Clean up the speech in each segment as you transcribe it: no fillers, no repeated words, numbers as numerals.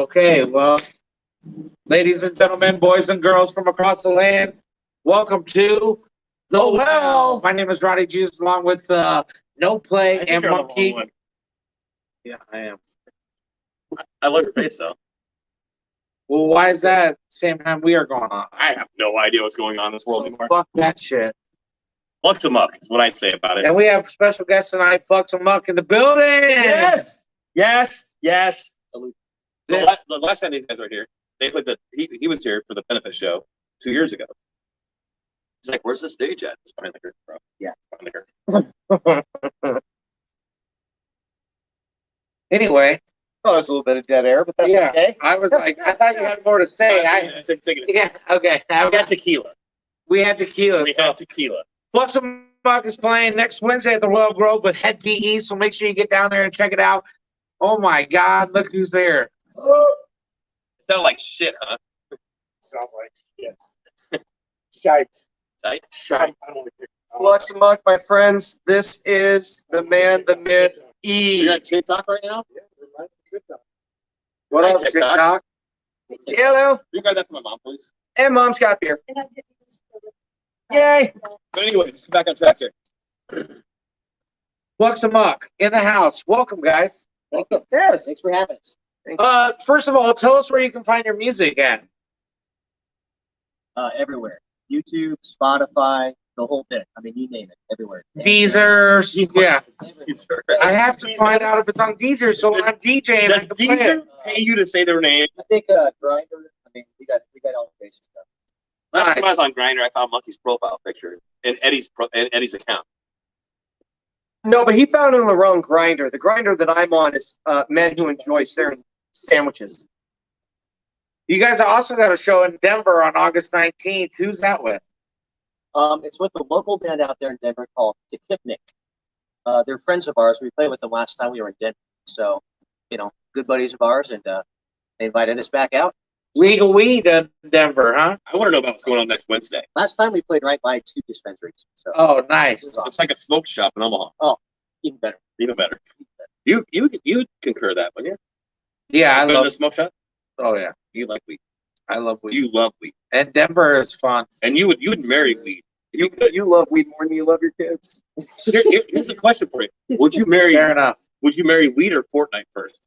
Okay, well, ladies and gentlemen, boys and girls from across the land, welcome to the Well. My name is Roddy Jesus, along with No Play and Monkey. Yeah, I am. I love your face, though. Well, why is that? Same time we are going on. I have no idea what's going on in this world anymore. Fuck that shit. Flux Amuck is what I say about it. And we have special guests tonight, Flux Amuck in the building. Yes. So the last time these guys were here, they played he was here for the benefit show 2 years ago. He's like, "Where's the stage at?" It's behind the curtain, bro. Yeah, behind the curtain. Anyway. Oh, there's a little bit of dead air, but that's okay. I was like, I thought you had more to say. Yeah, okay. We had tequila. We had tequila. Flux Amuck is playing next Wednesday at the Royal Grove with Hed Pe, so make sure you get down there and check it out. Oh my God, look who's there. It sounded like shit, huh? Sounds like shit. Shite. Shite. Flux Amuck, my friends. This is the man, the myth, E. You're on TikTok right now? Yeah, we're on TikTok. What up, TikTok? Hello. You guys that for my mom, please. And Mom's got beer. Yay. But anyways, come back on track here. Flux Amuck in the house. Welcome, guys. Welcome. Yes. Thanks for having us. First of all, tell us where you can find your music at. Everywhere. YouTube, Spotify, the whole bit. I mean, you name it. Everywhere. Deezer. Yeah. Deezer. I have to find out if it's on Deezer, so when I'm DJing, I Does can play Deezer it. pay you to say their name? I think Grinder. I mean, we got all the basic stuff. Last Nice. time I was on Grindr, I found Monkey's profile picture and Eddie's account. No, but he found it on the wrong grinder. The grinder that I'm on is men who enjoy sharing sandwiches. You guys also got a show in Denver on August 19th. Who's that with? It's with a local band out there in Denver called Tekipnik. They're friends of ours. We played with them last time we were in Denver. So, good buddies of ours, and they invited us back out. Legal weed in Denver, huh? I want to know about what's going on next Wednesday. Last time we played right by 2 dispensaries. So Oh, nice. It's like a smoke shop in Omaha. even better. Even better. You concur that, wouldn't you? Yeah, I Better than love. a smoke shop. Oh yeah, You like weed. I love weed. You love weed, And Denver is fun. and you would marry weed. You love weed more than you love your kids. Here's a question for you: Would you marry? Fair enough. Would you marry weed or Fortnite first?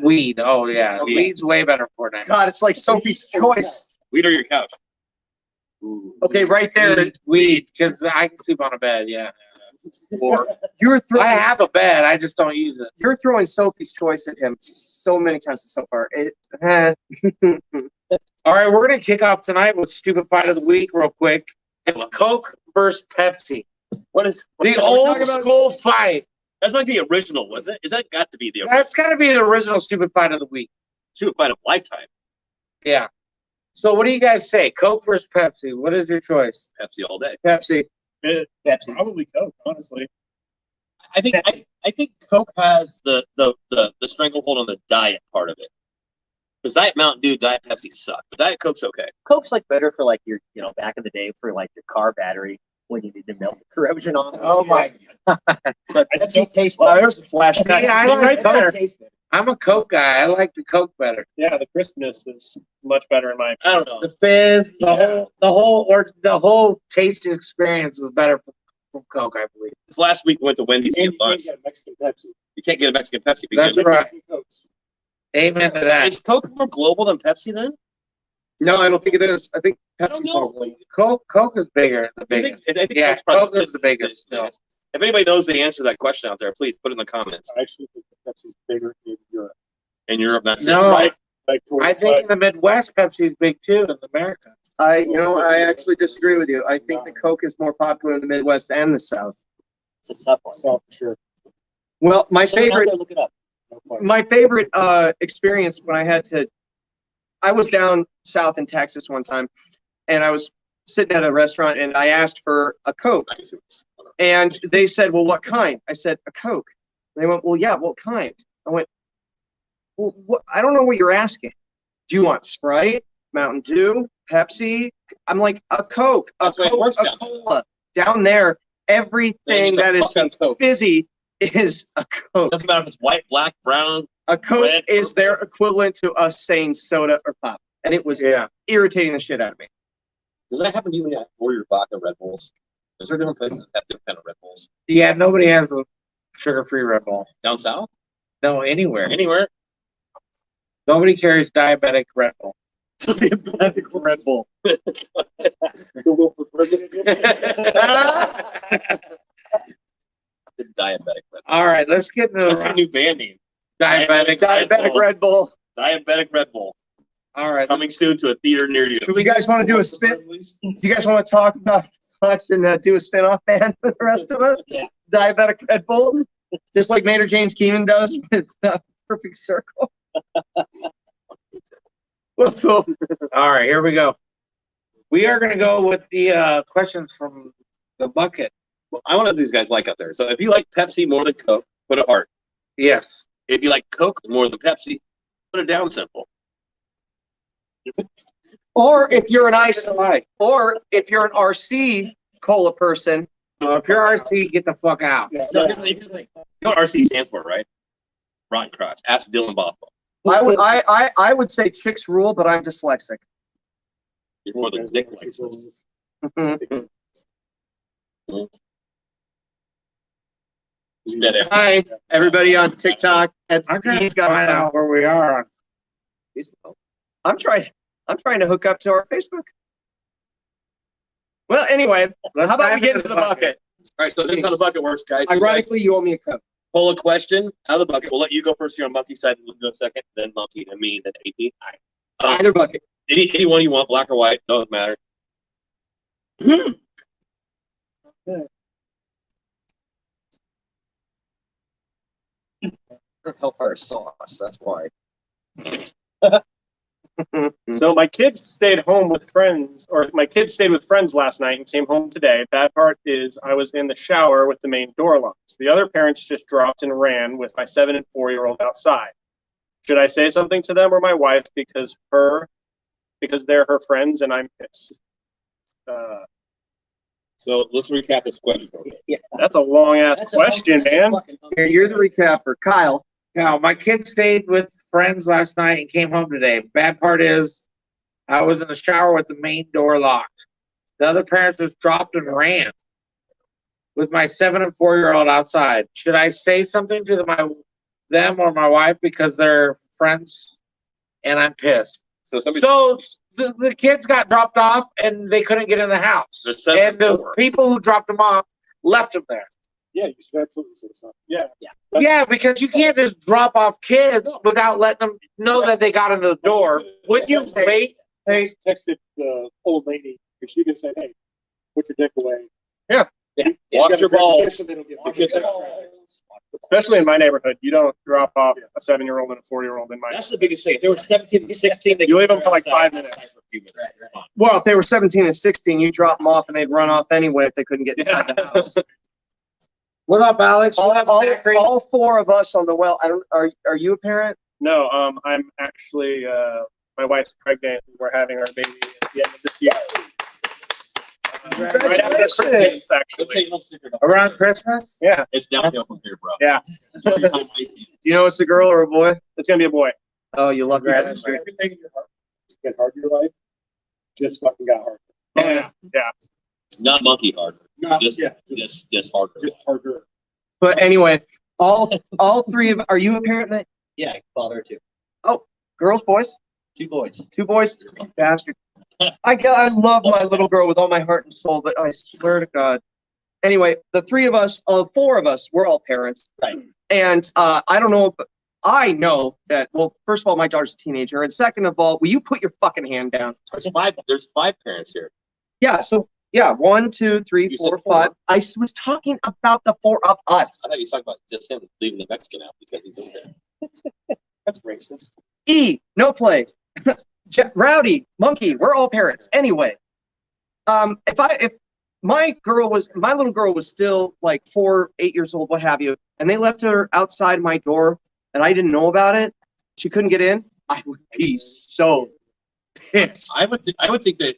Weed. Oh yeah, Okay. weed's way better for that. God, it's like Sophie's choice. Weed or your couch? Okay, right there. Weed, because I can sleep on a bed. Yeah. Or You're throwing. I have a bed. I just don't use it. You're throwing Sophie's choice at him so many times so far. All right, we're gonna kick off tonight with stupid fight of the week, real quick. It's Coke versus Pepsi. what is The we're old talking about? school fight. That's like the original, wasn't it? Is that got to be the That's got to be the original stupid fight of the week. Stupid fight of lifetime? Yeah. So what do you guys say? Coke versus Pepsi? What is your choice? Pepsi all day. Pepsi. Pepsi. Probably Coke, honestly. I think Coke has the stranglehold on the diet part of it. Because Diet Mountain Dew, Diet Pepsi suck, but Diet Coke's okay. Coke's like better for like your, back in the day for like your car battery when you need to melt the corrosion off. Oh my! But Pepsi tastes Wow, better. there's a flash. Yeah, I like Right there. Coke. I'm a Coke guy. I like the Coke better. Yeah, the crispness is much better in my I opinion. don't know. The fizz, the whole tasting experience is better from Coke, I believe. This last week we went to Wendy's to And get you lunch. can't get Mexican Pepsi. You can't get a Mexican Pepsi. but you That's can get right. Mexican Cokes. Amen to that. Is Coke more global than Pepsi then? No, I don't think it is. I think I don't Pepsi's know. more. Coke is bigger, the I think, biggest. I think Yeah, Coke's probably Coke is the biggest still. If anybody knows the answer to that question out there, please put it in the comments. I actually think that Pepsi's bigger in Europe. In Europe, that's No, it, right? Like I think in the Midwest, Pepsi's big too. In America, I actually disagree with you. I think the Coke is more popular in the Midwest and the South. It's a tough one. South for sure. Well, my Someone out favorite there, look it up. No point. my favorite experience when I was down south in Texas one time, and I was sitting at a restaurant, and I asked for a Coke, I can see what's- and they said, "Well, what kind?" I said, "A Coke." And they went, "Well, yeah, what kind?" I went, "Well, what? I don't know what you're asking. Do you want Sprite, Mountain Dew, Pepsi?" I'm like, "A Coke, a That's the way it Coke, works a down cola." Down there, everything It's a that is fucking Coke. fizzy is a Coke. Doesn't matter if it's white, black, brown, A Coke Red is purple. their equivalent to us saying soda or pop. And it was Yeah. irritating the shit out of me. Does that happen to you when you order your vodka Red Bulls? Is there different places that have different kind of Red Bulls? Yeah, nobody has a sugar-free Red Bull. Down south? No, anywhere. Anywhere? Nobody carries diabetic Red Bull. Diabetic Red Bull. Diabetic Red Bull. All right, let's get into That's your new band name. diabetic. Diabetic Red Bull. Diabetic Red Bull. All right. Coming soon to a theater near you. Do you guys want to do a spin? Do you guys want to talk about Flux and do a spin-off band with the rest of us? Yeah. Diabetic Red Bull, just like Maynard James Keenan does with Perfect Circle. All right, here we go. We are going to go with the questions from the bucket. Well, I want to know these guys like out there. So if you like Pepsi more than Coke, put a heart. Yes. If you like Coke more than Pepsi, put it down simple. Or if you're an ice, or if you're an RC cola person, If you're RC, get the fuck out. Yeah, No, you know what RC stands for, right? Rotten crotch. Ask Dylan Bothwell. I would say chicks rule, but I'm dyslexic. You're more than dick license. Instead of Hi, everybody on TikTok. I'm trying He's to got find some. out where we are on. I'm trying to hook up to our Facebook. Well, anyway, Let's how about we dive get into the bucket? All right, so this is how the bucket works, guys. You guys Ironically, you owe me a Coke. pull a question out of the bucket. We'll let you go first here on Monkey side, and we'll go second, then Monkey, then me, then AP. Either bucket. Any one you want, black or white, doesn't matter. Hellfire sauce. That's why. So my kids stayed home with friends, or my kids stayed with friends last night and came home today. Bad part is I was in the shower with the main door locked. The other parents just dropped and ran with my 7 and 4-year-old outside. Should I say something to them or my wife because they're her friends and I'm pissed? So let's recap this question. That's a long ass question, man. Here, you're the recapper, Kyle. Now, my kid stayed with friends last night and came home today. Bad part is I was in the shower with the main door locked. The other parents just dropped and ran with my 7 and 4-year-old outside. Should I say something to them or my wife because they're friends and I'm pissed? So somebody, So the kids got dropped off and they couldn't get in the house. The 7 And the 4. people who dropped them off left them there. Yeah, you should absolutely say something. Yeah. Yeah, because you can't just drop off kids without letting them know that they got into the door. Would you wait? Hey, texted the old lady because she can say, "Hey, put your dick away." wash your balls. So they don't get The kids are- Especially in my neighborhood, you don't drop off a 7-year-old and a 4-year-old in my. That's the biggest thing. If they were 17 to 16, they You leave could them for like outside 5 minutes. for a few minutes. It's fine. Well, if they were 17 and 16, you drop them off and they'd run off anyway if they couldn't get inside the house. What up, Alex? What up, Zachary? All 4 of us on the well. Are you a parent? No, I'm actually my wife's pregnant. We're having our baby at the end of this year. Right after Christmas, Let's actually. take no secret. Around Christmas? Yeah, It's downhill from here, bro. Yeah. Every time I- Do you know it's a girl or a boy? it's gonna be a boy. Oh, you lucky Congrats. bastard. Everything in your heart to get hard in your life just fucking got hard. Yeah. Yeah. Not monkey hard. Not, Just, yeah, just harder. just harder. But anyway, all 3 of are you a parent, mate? Yeah, father too. Girls, boys? 2 boys. 2 boys? Bastard. I love my little girl with all my heart and soul, but I swear to God. Anyway, the 3 of us, 4 of us, we're all parents. Right. And I don't know, but I know that, well, first of all, my daughter's a teenager. And second of all, will you put your fucking hand down? There's 5 parents here. Yeah, so, yeah, 1, 2, 3, You 4, said 4. 5. I was talking about the 4 of us. I thought you were talking about just him leaving the Mexican out because he's over there. That's racist. No play. Rowdy, Monkey, we're all parents. Anyway, if my little girl was still like 4, 8 years old, what have you, and they left her outside my door and I didn't know about it, she couldn't get in, I would be so pissed. I would think that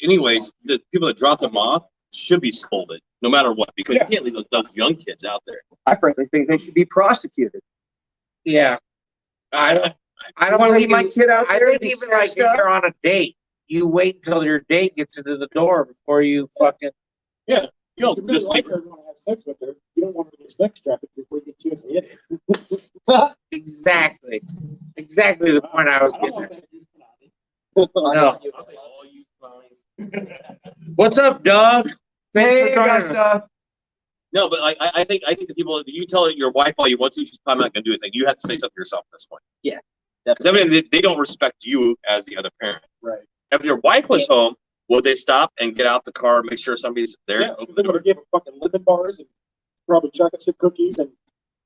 anyways, the people that dropped them off should be scolded no matter what because you can't leave those young kids out there. I frankly think they should be prosecuted. Yeah. I don't want to think leave my you- kid out I there to think be even like if snatched up? you're on a date, you wait until your date gets into the door before you fucking. You know, You really just like like her and want to have sex with her. You don't want her to get sex trafficked before you get to us and hit it. Exactly the point I was don't getting want at. that use Konami. No. What's up, Doug? Thanks Hey, for joining us. Augusta. no, but like I think the people, you tell your wife all you want to, she's probably not going to do anything. You have to say something yourself at this point. Because I mean, they don't respect you as the other parent. Right. If your wife was home, would they stop and get out the car, make sure somebody's there? Yeah, they're going to give her fucking lemon bars and probably chocolate chip cookies and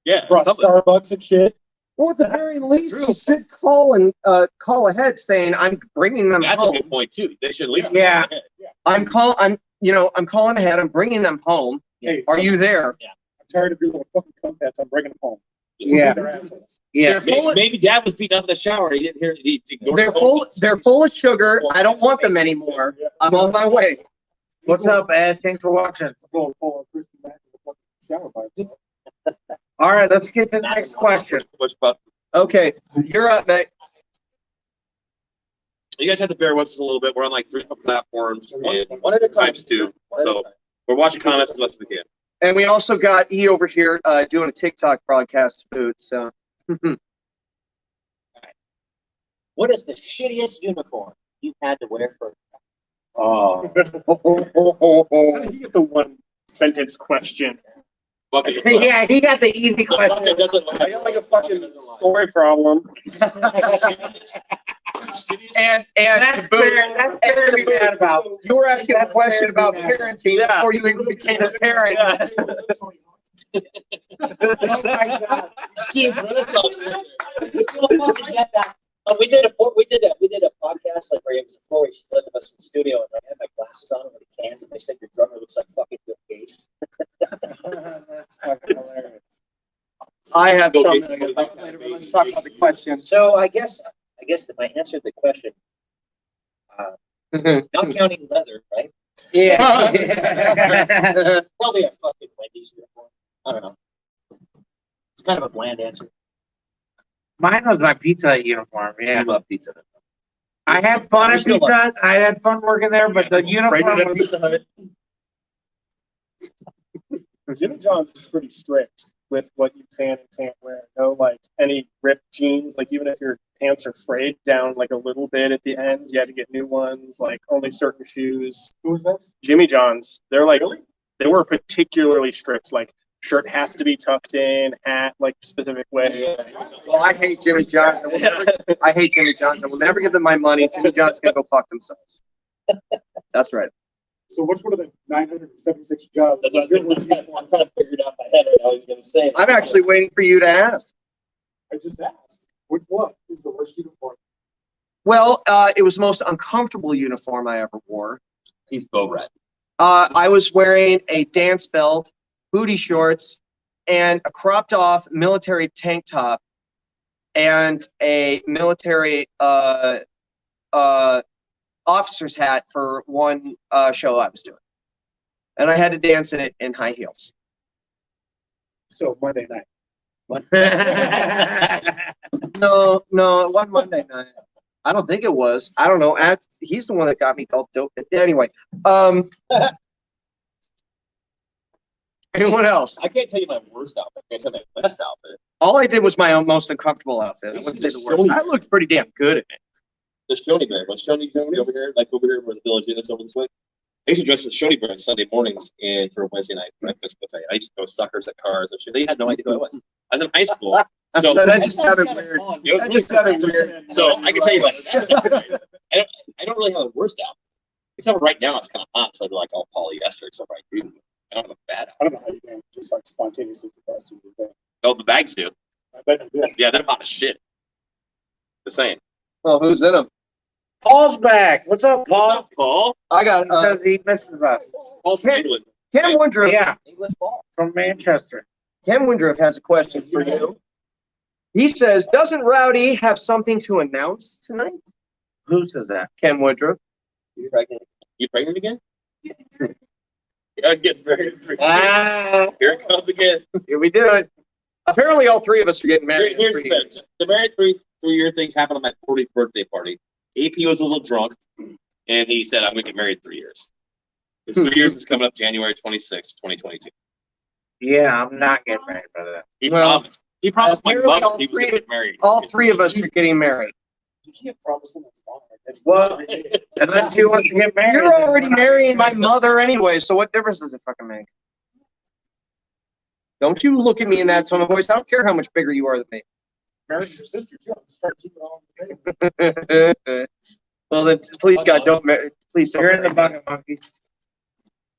Yeah, brought something. Starbucks and shit. Well, at the very least, you should call ahead saying I'm bringing them That's a home. good point too. They should at least. Yeah. I'm calling ahead. I'm bringing them home. Hey, Are you there? I'm tired of your little fucking cum pets. I'm bringing them home. Yeah. They're assholes. Yeah. They're full. Maybe Dad was beating up in the shower. And he didn't hear. He ignored They're the phone full. calls. They're full of sugar. I don't want them anymore. I'm on my way. What's up, Ed? Thanks for watching. Going full of Christy Mack in the fucking shower by himself. All right, let's get to the next question. Which, but Okay, you're up, mate. you guys have to bear with us a little bit. We're on like 3 different platforms and One at a time. times 2. One at a So time. we're watching comments as much as we can. And we also got E over here doing a TikTok broadcast boot. So What is the shittiest uniform you've had to wear for? Oh. How did you get the one sentence question? Bucket. Yeah, he got the easy The question. bucket doesn't I got like a fucking story problem. and That's to boot, fair. That's fair to be mad about. you were asking a question about parenting before you even became a parent. Oh my God. We did a podcast like where it was before we lived in us in the studio, and I had my glasses on with the cans, and they said your drummer looks like fucking Bill Gates. That's fucking hilarious. I have Go something Gates. to talk about later, but let's talk about the question. So I guess that my answer to the question, not counting leather, right? Yeah. Probably a fucking Wendy's uniform. I don't know. It's kind of a bland answer. Mine was my Pizza Hut uniform. I Yeah. love pizza. I had fun We at still Pizza Hut. I had fun working there, but the uniform Rated at was. Pizza Hut. Jimmy John's is pretty strict with what you can and can't wear. No, like any ripped jeans, like even if your pants are frayed down like a little bit at the ends, you had to get new ones. Like only certain shoes. Who was this? Jimmy John's, they're like they were particularly strict. Like shirt has to be tucked in, hat like specific way. Well, I hate Jimmy Johnson. I hate Jimmy Johnson. We'll never give them my money. Jimmy Johnson's gonna go fuck themselves. That's right. So which one of the 976 jobs? That's what I'm trying to figure it out in my head right now. I was going to say. I'm actually waiting for you to ask. I just asked. Which one is the worst uniform? Well, it was the most uncomfortable uniform I ever wore. He's Bo Rat. I was wearing a dance belt, booty shorts, and a cropped off military tank top, and a military officer's hat for one show I was doing. And I had to dance in it in high heels. So Monday night. No, it wasn't Monday night. I don't think it was. I don't know. He's the one that got me called dope. Anyway, anyone else? I can't tell you my worst outfit. I can tell you my best outfit. All I did was my own most uncomfortable outfit. I wouldn't say the worst. I looked pretty damn good in it. The Shoney Bear. When Shoney used to be over here, like over here where the village is over this way, I used to dress as Shoney Bear on Sunday mornings and for Wednesday night breakfast buffet. I used to throw suckers at cars and shit. They had no idea who I was. I was in high school. So, That just sounded weird. it was That just sounded weird. So I can tell you my best outfit. I don't really have a worst outfit. Except right now it's kind of hot, so I do like all polyester except right here. I don't have a bad outfit. I don't know how you can just like spontaneously dress in your day. Oh, the bags do. I bet you did. Yeah, they're hot as shit. Just saying. Well, who's in them? Paul's back. What's up, Paul? Paul? I got He says he misses us. Paul's from England. Ken Woodruff. Yeah, English ball. from Manchester. Ken Woodruff has a question for you. He says, "Doesn't Rowdy have something to announce tonight?" Who says that? Ken Woodruff. You pregnant again? I'm getting very Ah. Here it comes again. Here we do it. Apparently, all three of us are getting married. Here's in the 3 thing. years. The married three-year thing happened on my 40th birthday party. AP was a little drunk, and he said, I'm going to get married in 3 years. His 3 years is coming up January 26, 2022. Yeah, I'm not getting married by that. He Well, promised. He promised my apparently mother he was going to get married. All three of us are getting married. You can't promise him it's fine. Well, unless he wants to get married. You're already marrying my mother anyway, so what difference does it fucking make? Don't you look at me in that tone of voice. I don't care how much bigger you are than me. Marry your sister too. I'm start keeping it on the table. Well, then, please, God, don't marry. Please don't. You're in the marry. bucket, monkey.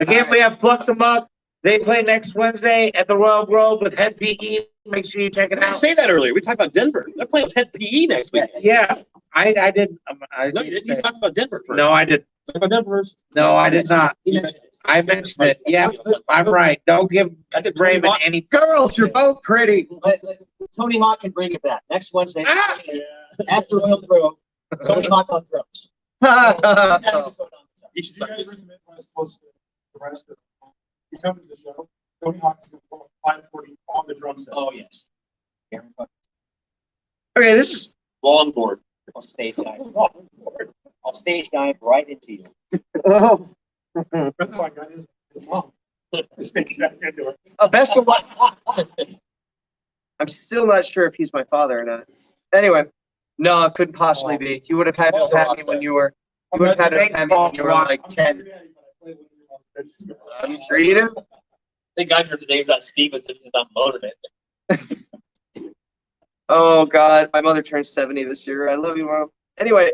Again, we have Flux Amuck. They play next Wednesday at the Royal Grove with Hed Pe. Make sure you check I it didn't out. say that earlier. We talked about Denver. They're playing with Hed Pe next week. Yeah, I did. No, you didn't. You talked about Denver first. No, I did. Talk about Denver first. No, I did not. I mentioned it. Yeah, I'm right. Don't give Raymond any. Girls, you're both pretty. Tony Hawk can bring it back next Wednesday Ah! at the Royal Grove. Tony Hawk on drums. You should You guys are in the Midwest close to Nebraska. You come to the show, Tony Hawk is going to pull a 540 on the drum set. Oh, yes. Okay, this is. longboard. I'll stage dive. I'll stage dive right into you. Oh, That's how I got his mom. Just thinking back into it. best of luck. I'm still not sure if he's my father or not. Anyway, no, it couldn't possibly be. You would have had to have had me when you were. You would have had to have had me when you were like I'm 10. sure Daddy, but I played with him on the pitch. Are you sure you do? The guy turned his name's not Steven, so he's not motoring it. Oh God, my mother turned 70 this year. I love you, Mom. Anyway,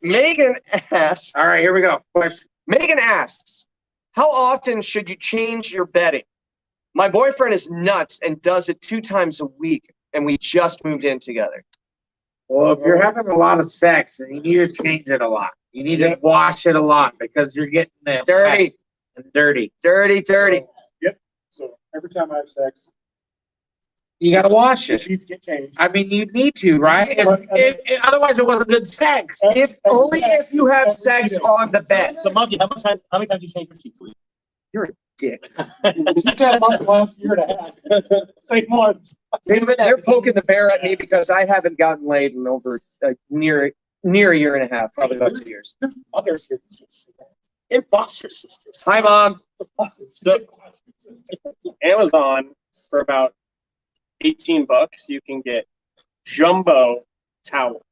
Megan asks. All right, here we go. Question. Megan asks, how often should you change your bedding? My boyfriend is nuts and does it 2 times a week, and we just moved in together. Well, if you're having a lot of sex, then you need to change it a lot. You need to wash it a lot because you're getting it Dirty, and dirty. dirty, dirty. So every time I have sex, You got to wash the it. sheets get changed. I mean, you need to, right? Otherwise, it wasn't good sex. If only if you have sex on the bed. So, Monkey, how many times do you change your sheets a week? Dick. He's had a month last year and a half. Same ones. They're poking the bear at me because I haven't gotten laid in over near a year and a half, probably about 2 years. Others here. Imposter sisters. Hi, Mom. Amazon for about $18, you can get jumbo towels.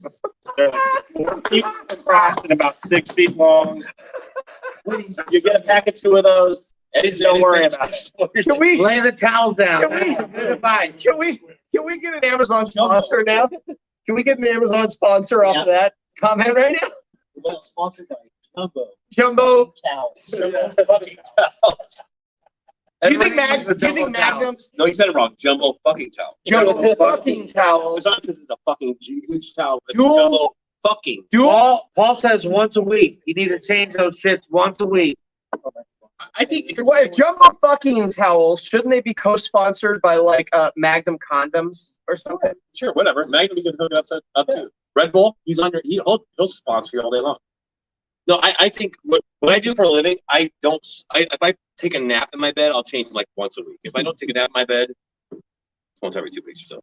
They're like 4 feet across and about 6 feet long. You get a pack of 2 of those. Don't worry about it. Can we Lay the towel down. Can we- That's good advice. can we get an Amazon sponsor now? Can we get an Amazon sponsor off of that comment right now? We're not sponsored by Jumbo Jumbo. Towels. Do you think Magnums? No, you said it wrong. Jumbo fucking towel. Jumbo fucking towels. It's not because it's a fucking huge towel. It's Dual- jumbo fucking. Paul says once a week. You need to change those shits once a week. I think If Jumbo fucking towels, shouldn't they be co-sponsored by like Magnum condoms or something? sure, whatever. Magnum, you can hook it up to. Red Bull, he'll sponsor you all day long. No, I think what I do for a living, if I take a nap in my bed, I'll change it like once a week. If I don't take a nap in my bed, it's once every 2 weeks or so.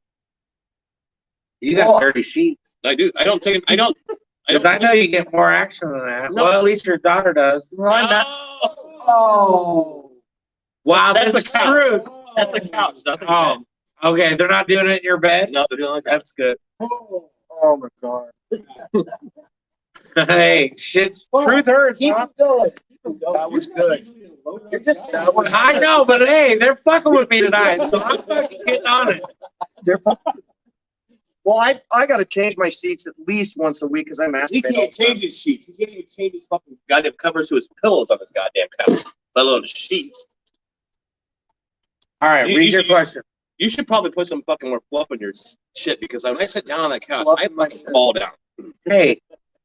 You got dirty sheets. I do. I don't. Because I know you get more action than that. No. Well, at least your daughter does. Oh. Wow, That's that's a couch. true. That's a couch. Nothing. Oh, okay. They're not doing it in your bed? No, they're doing like that. That's good. Oh my God. Hey, shit's truth hurts, huh? That was good. You're just. I know, but hey, they're fucking with me tonight, so I'm fucking getting on it. Well, I got to change my sheets at least once a week because I masturbate. He all can't the time. change his sheets. He can't even change his fucking goddamn covers to his pillows on this goddamn couch, let alone the sheets. All right, You read your should- question. You should probably put some fucking more fluff in your shit because when I sit down on that couch, Fluff I in my fucking shit. fall down. Hey,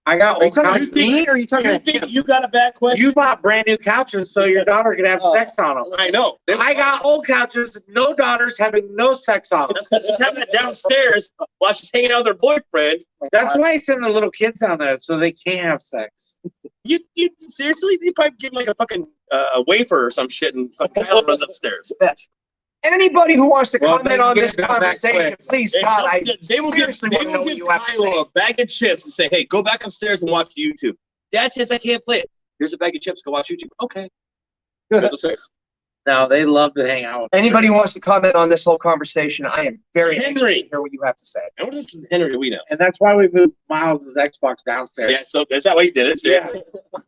I got Are you old talking couches. about me or are you talking You about him? think you got a bad question? You bought brand new couches so your daughter could have sex on them. I know. I got old couches, no daughters having no sex on them. That's because she's having it downstairs while she's hanging out with her boyfriend. That's why I send the little kids down there so they can't have sex. You seriously? You probably give him like a fucking a wafer or some shit, and fucking Kyla runs upstairs. Anybody who wants to Well, comment then on get this it done that conversation, quick. please, God, I They will give seriously want to know what you have to say. Kyle a bag of chips and say, "Hey, go back upstairs and watch YouTube." Dad says I can't play it. Here's a bag of chips. Go watch YouTube. Okay. Goes upstairs. No, they love to hang out with Anybody who wants to comment on this whole conversation, I am very anxious Henry. to hear what you have to say. And what is Henry? We know. And that's why we moved Miles' Xbox downstairs. Yeah. So is that why he did it? Seriously.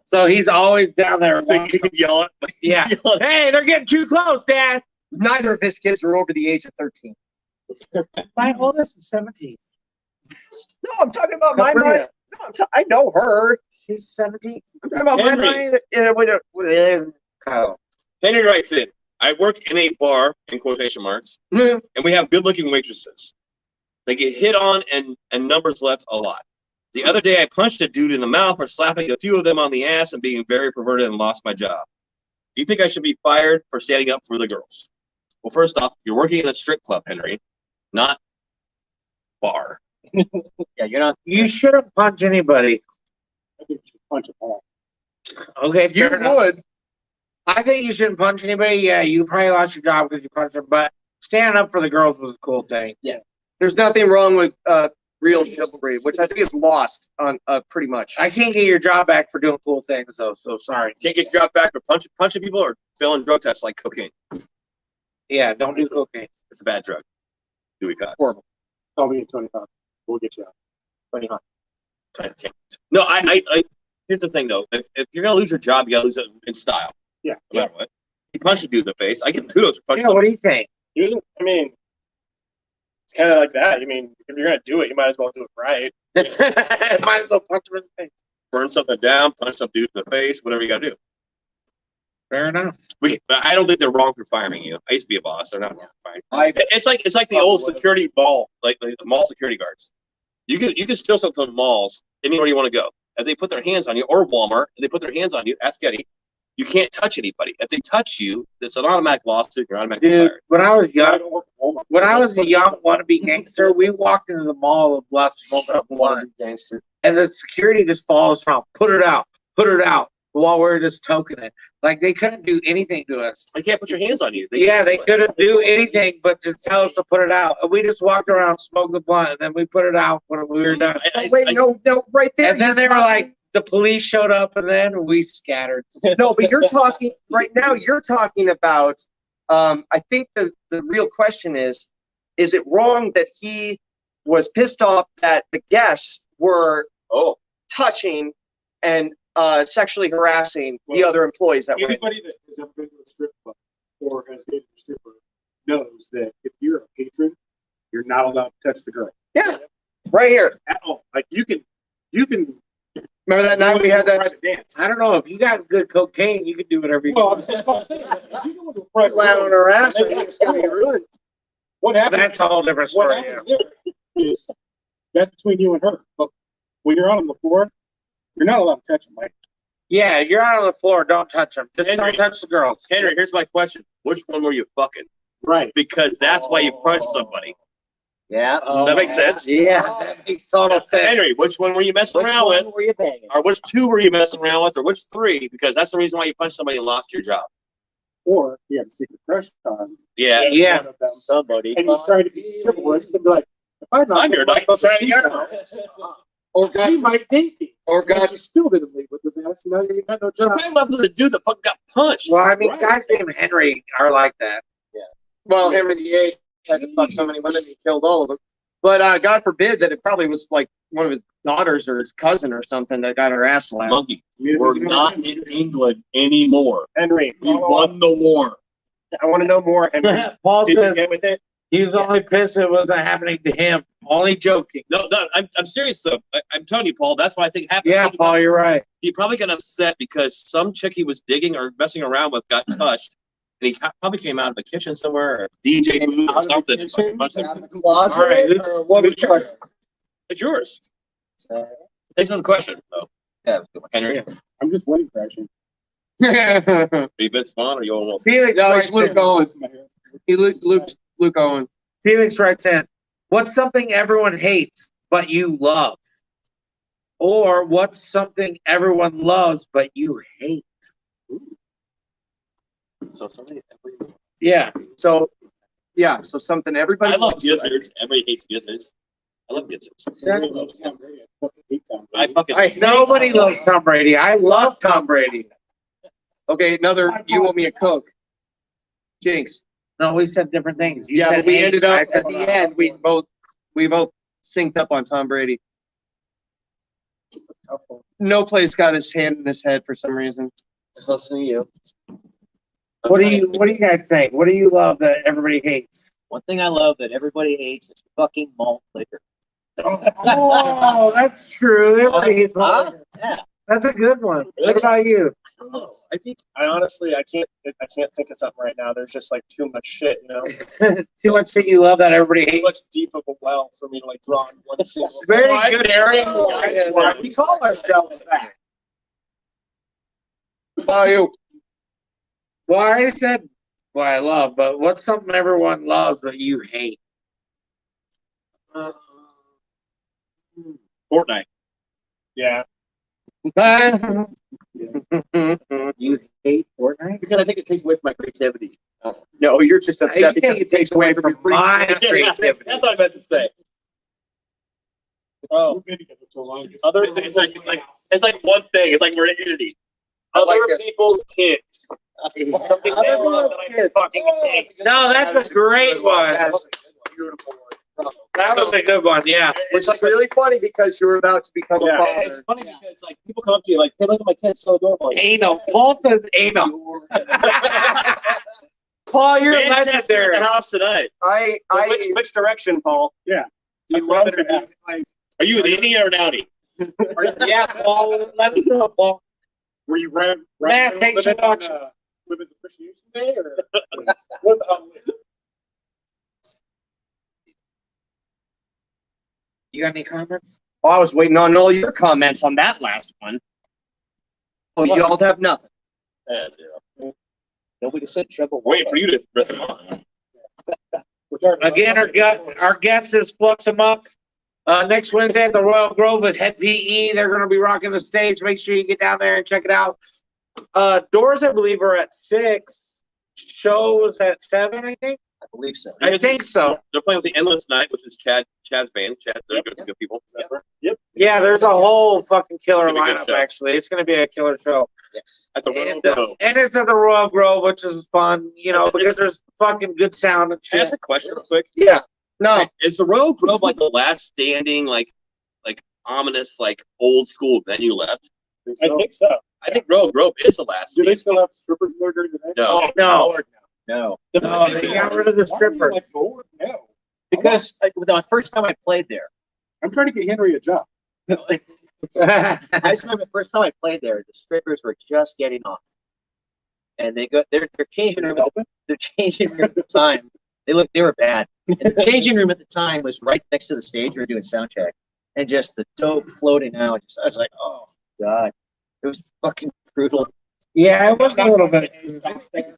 So he's always down there. So you can yell at. Yeah. Hey, they're getting too close, Dad. Neither of his kids are over the age of 13. My oldest is 17. No, I'm talking about my Good for mind. No, I know her. She's 17. I'm talking about Henry. my mind. Kyle. Henry writes in, I work in a bar, in quotation marks, and we have good-looking waitresses. They get hit on and numbers left a lot. The other day, I punched a dude in the mouth for slapping a few of them on the ass and being very perverted and lost my job. Do you think I should be fired for standing up for the girls? Well, first off, you're working in a strip club, Henry, not bar. Yeah, you're not. You shouldn't punch anybody. I think you should punch a ball. Okay, You fair enough. would. I think you shouldn't punch anybody. Yeah, you probably lost your job because you punched them, but standing up for the girls was a cool thing. There's nothing wrong with real chivalry, which I think is lost on pretty much. I can't get your job back for doing cool things, though, so sorry. Can't get your job back for punching people or failing drug tests like cocaine. Yeah, don't do cocaine. It's a bad drug. Dewey Cox. Horrible. Call me and Tony Hawk. We'll get you out. Tony Hawk. No, I here's the thing though. If you're gonna lose your job, you gotta lose it in style. Yeah. No matter what. He punched a dude in the face. I give him kudos for punching Yeah, what do you think? He wasn't. I mean, it's kind of like that. I mean, if you're gonna do it, you might as well do it right. Might as well punch him in the face. burn something down, punch some dude in the face, whatever you gotta do. Fair enough. I don't think they're wrong for firing you. I used to be a boss. They're not wrong for firing. I It's like the old security ball, like the mall security guards. You can steal something from malls anywhere you want to go. If they put their hands on you, or Walmart, if they put their hands on you, ask Eddie. You can't touch anybody. If they touch you, it's an automatic lawsuit. You're automatically Dude, fired. when I was I young, don't work at Walmart. when I was a young wannabe gangster, we walked into the mall of Bless smoking up one, gangster. and the security just follows around, put it out, while we're just toking it. Like they couldn't do anything to us. They can't put your hands on you. Yeah, they couldn't do anything but to tell us to put it out. And we just walked around, smoked the blunt, and then we put it out when we were done. Oh, wait, no, right there. And then they were like, the police showed up, and then we scattered. No, but you're talking right now. You're talking about. I think the real question is it wrong that he was pissed off that the guests were touching and sexually harassing the other employees that were in? Anybody that has ever been to a strip club or has been to a stripper knows that if you're a patron, you're not allowed to touch the girl Yeah, right here. at all. Like you can. Remember that night we had that private dance. I don't know. If you got good cocaine, you can do whatever you Well, I'm want. saying, if you go to a private flat on her ass and and they it's gonna be ruined. what happens? That's a whole different What story. happens there is that's between you and her. But when you're out on the floor, you're not allowed to touch them. Like, Yeah, you're out on the floor. Don't touch them. Just Henry. don't touch the girls. Henry, here's my question. Which one were you fucking? right. Because that's why you punched somebody. Yeah. Does that make sense? Yeah, that makes total sense. Henry, which one were you messing Which around with? one were you banging? Or which two were you messing around with? Or which three? Because that's the reason why you punched somebody and lost your job. Or you have a secret crush on Yeah. Yeah. one of them, Somebody. and he's trying to be chivalrous and be like, if I'm not I'm your with knight my in shining fucking armor. teacher, Or she God, might date me. or But God, she still didn't leave with this ass, and now you got no So job. probably left with the dude that fucking got punched. Well, I mean, Right. guys named Henry are like that. well, Henry VIII had to fuck so many women he killed all of them. But God forbid that it probably was like one of his daughters or his cousin or something that got her ass slapped. Monkey, we're not in England anymore. Henry, We won the war. I want to know more. Henry, Paul did you says get with it? he was only pissed it wasn't happening to him. Only joking. No, I'm serious though. I'm telling you, Paul. That's what I think happened. Yeah, Paul, you're right. He probably got upset because some chick he was digging or messing around with got touched, and he probably came out of the kitchen somewhere, or DJ booth or something. and fucking punched him. Out of the closet, All right, who's- or what we charge? It's yours. Thanks for the question, though. Yeah. Henry, Yeah. I'm just waiting for action. are you Vince Vaughn or you almost? Felix No, writes he's Luke in. Owen. He Luke Owen. Felix writes in. What's something everyone hates but you love? Or what's something everyone loves but you hate? So something. Yeah. So Yeah, so something everybody I love loves. gizzards. Everybody hates gizzards. I love gizzards. Everyone loves Tom Brady. I fucking hate Tom I Brady. fucking Nobody loves Tom Brady. I love Tom Brady. Okay, you owe me a Coke. Jinx. No, we said different things. You Yeah, said but we hate, ended I up said at the end. We both synced up on Tom Brady. It's a tough one. No play's got his hand in his head for some reason. Just listen to you. What do you guys think? What do you love that everybody hates? One thing I love that everybody hates is fucking malt liquor. Oh, that's true. Everybody hates Huh? malt. Yeah. That's a good one. What about you? I think I honestly, I can't think of something right now. There's just like too much shit, you know. Too much that you love that everybody Too hates. much deep of a well for me to like draw in one single. It's very good area. We call ourselves that. How are you? Well, I already said what I love, but what's something everyone loves but you hate? Fortnite. Yeah. You hate Fortnite? Because I think it takes away from my creativity. No, you're just I upset think because it takes away from my creativity. That's what I meant to say. Oh, other It's like one thing. It's like we're an entity. other like this. people's kids. Something they love that I fucking hate. No, that's a great one. That's a beautiful one. That was a good one. Yeah. Which is really funny because you're about to become Yeah. a father. It's funny because like people come up to you like, "Hey, look at my kid, so adorable." Like, Anal. Paul says anal. Paul, you're Manchester legendary. at the house tonight. Which direction, Paul? Yeah. Do you love it or hate it? Like, Are you an innie or an outie? Yeah, Paul. Let us know, Paul. were you ran Matt, thanks for watching. Women's Appreciation Day or what's You got any comments? Oh, I was waiting on all your comments on that last one. Oh, you all have nothing. Yeah, zero. Nobody said trouble. Wait for you to rip them on. Again, our guest is Flux Amuck. Next Wednesday at the Royal Grove with Hed Pe. They're going to be rocking the stage. Make sure you get down there and check it out. Doors, I believe, are at 6. Shows at 7, I think. I believe so. I think so. They're playing with the Endless Night, which is Chad's band. They're good people. Yeah, there's a whole fucking killer It's gonna be a good lineup, show. actually. It's going to be a killer show. Yes. At the Royal And, Grove. and it's at the Royal Grove, which is fun, you know, because there's fucking good sound and Can I shit. ask a question real quick? Yeah. No, Is the Royal Grove like the last standing, like ominous, like old school venue left? I think so. I think Royal Grove is the last. Do they standing. still have strippers there during the day? No. No, No. no, they got rid of the Why are you strippers. like, "Oh, no." Because the first time I played there, I'm trying to get Henry a job. I just remember the first time I played there, the strippers were just getting off. And they're changing room. Their changing room at the time. They were bad. And the changing room at the time was right next to the stage. We were doing sound check, and just the dope floating out. I was like, oh god, it was fucking brutal. Yeah, it was a little bit.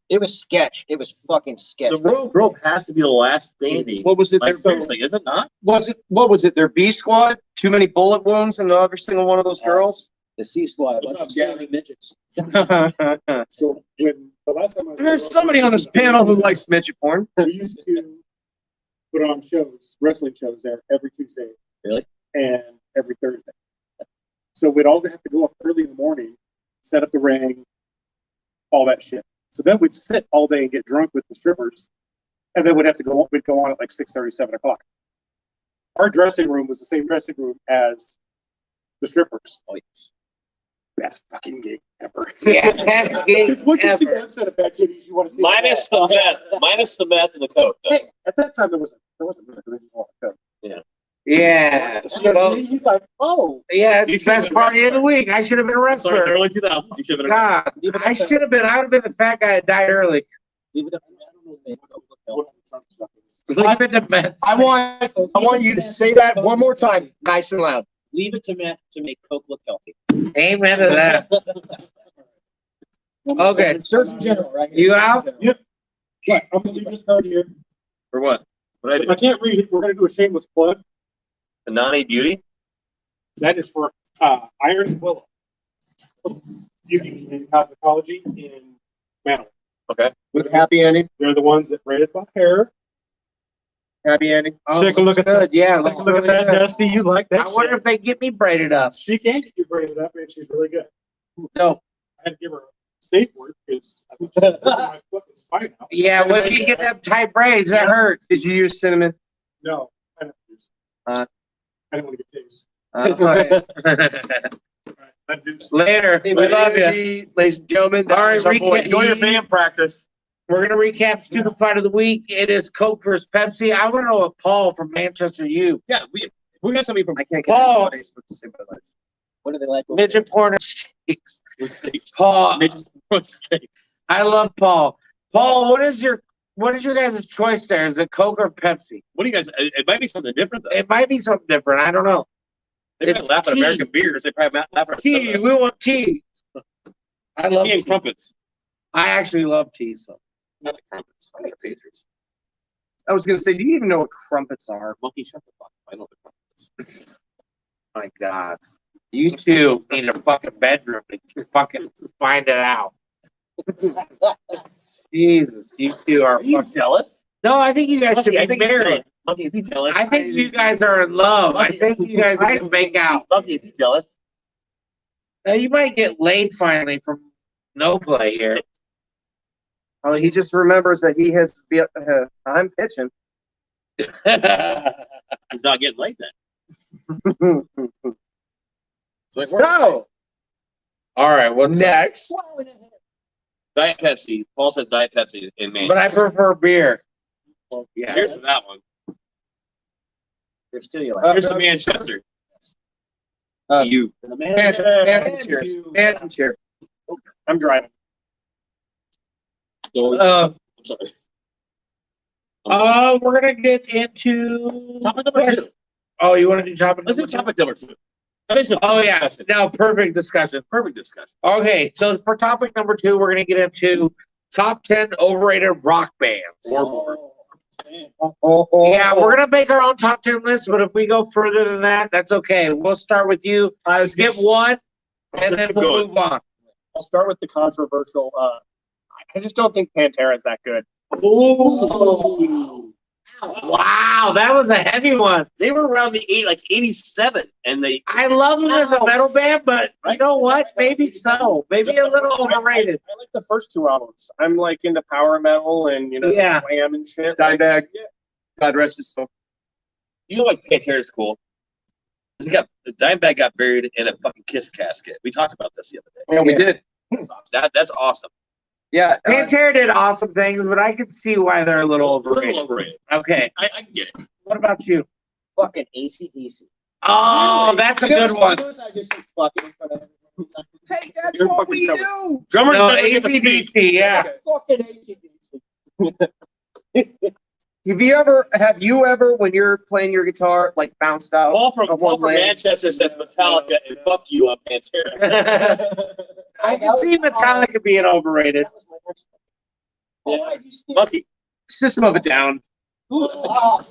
It was sketch. It was fucking sketch. The Royal Grove has to be the last standing. what was it? Like, Their, seriously, is it not? what was it? Their B squad? Too many bullet wounds in every single one of those girls. The C squad What's wasn't up, standing midgets. So when the last time I was There's somebody on this panel who likes midget porn. we used to put on shows, wrestling shows there every Tuesday. Really? And every Thursday. So we'd all have to go up early in the morning, set up the ring, all that shit. So then we'd sit all day and get drunk with the strippers, and then we'd go on at like 6:30, 7 o'clock. Our dressing room was the same dressing room as the strippers. Oh, yes. Best fucking gig ever. Yeah, best gig Because once you see ever. that set of bad titties, you want to see Minus the meth and the coke. Though. Hey, at that time there wasn't meth, there was just a lot of coke. Yeah. So he's like, oh, Yeah, it's the best party of the week. I should have been a Sorry, wrestler. early 2000s. You should have been. God, I should have been. I would have been the fat guy that died early. Leave it up to me. what the Trump stuff is. Leave it to Matt. I want you to say that one more time, nice and loud. Leave it to meth to make Coke look healthy. Amen to that. Okay, Surgeon General, right? You out? Yep. But I'm gonna leave this card here. For what? What If I can't read it, we're gonna do a shameless plug. A Nani Beauty? That is for Iron and Willow. Beauty and cosmetology in Mantle. Okay. With happy ending. They're the ones that braided my hair Happy ending. Oh, Take a look looks at good. Yeah, Take looks a look at really that, good. Dusty. You like that? I wonder if they get me braided up. she can get you braided up, and she's really good. No. I had to give her a safe word because I think she's working my fucking spine out. Yeah, when you get them tight braids, that hurts. Did you use cinnamon? No, I don't use. Uh, I don't want to get tased. That dude's Later. We love you. ladies and gentlemen. All right, our boy. enjoy your band practice. We're gonna recap student fight of the week. It is Coke versus Pepsi. I want to know what Paul from Manchester U. Yeah, we got somebody from I can't get Paul. on Facebook to save my life. What do they like? Midget porn cheeks. mistakes. Paul, Mistakes. I love Paul. Paul, what is your guys' choice there? Is it Coke or Pepsi? What do you guys? It might be something different though. It might be something different. I don't know. They might it's laugh at tea. American beers. They probably laugh at Tea. We want tea. I love tea and tea. crumpets. I actually love tea. So Not the crumpets. I like pastries. I was gonna say, do you even know what crumpets are? Monkey shut the fuck. I know the crumpets. my God, you two need a fucking bedroom to fucking find it out. Jesus, you two are. Are you fucking- jealous? No, I think you guys should I be think he's married. jealous. Monkey, is he jealous? I think you guys are in love. I think you guys need to make out. Monkey, is he jealous? Now, you might get laid finally from no play here. Oh, he just remembers that he has. I'm pitching. He's not getting late then. So it works. So All right, what's next, Diet Pepsi. Paul says Diet Pepsi in Maine. But I prefer beer. Well, yeah. Cheers to that one. You're still your Cheers to Manchester. You. Manson cheers. Manson cheers. I'm driving. So, Uh, I'm sorry. we're gonna get into Topic number 2. Oh, you want to do topic? Let's do number two? topic number 2. That is a Oh yeah, discussion. no, perfect discussion. Perfect discussion. Okay, so for topic number 2, we're gonna get into top 10 overrated rock bands. Or more. Yeah, we're gonna make our own top 10 list, but if we go further than that, that's okay. We'll start with you. I was Skip one, and then Keep we'll going. move on. I'll start with the controversial. I just don't think Pantera is that good. Ooh. Wow, that was a heavy one. They were around the 87, and they. I love them as a metal band, but you know what? Maybe so. Maybe a little overrated. I like the first 2 albums. I'm like into power metal and Yeah. Wham and shit. Dimebag. God rest his soul. You know, like Pantera's cool. The Dimebag got buried in a fucking Kiss casket. We talked about this the other day. Yeah, we did. That's awesome. Yeah. Pantera did awesome things, but I can see why they're a little A little overrated. overrated. Okay, I get it. what about you? Fucking AC/DC. Oh, that's a good one. I just say fucking in front of everyone. Hey, that's You're what fucking we dumb. do. Drummers No, never get to speak. AC/DC, yeah. Fucking AC/DC. Have you ever, when you're playing your guitar, like bounced out? Paul from of one leg? Manchester says Metallica and fuck you on Pantera. I can see Metallica being overrated. That was my next one. Yeah. Oh, you scared Monkey. System of a Down. Ooh, that's a good one.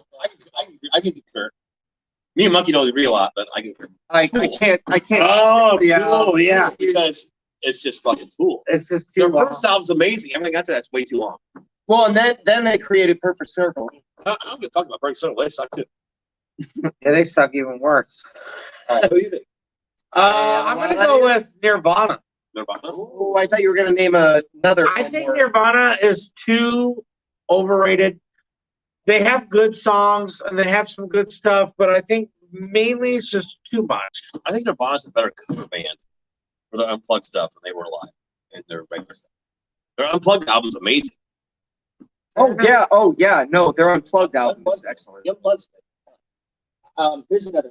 I can concur. Me and Monkey don't agree a lot, but I can concur. I can't. Oh, Yeah. cool, yeah. Because it's just fucking Tool. It's just Their too long. first album's amazing. Everything got to that's way too long. Well, and then they created Perfect Circle. I don't give a fuck about Perfect Circle. They suck too. Yeah, they suck even worse. What do you think? I'm gonna go with Nirvana. Nirvana? Oh, I thought you were gonna name another. I think Nirvana is too overrated. They have good songs and they have some good stuff, but I think mainly it's just too much. I think Nirvana's a better cover band for their unplugged stuff when they were alive and their regular stuff. Their unplugged album's amazing. Oh yeah. No, their Unplugged album is excellent. Young Blood's good. Here's another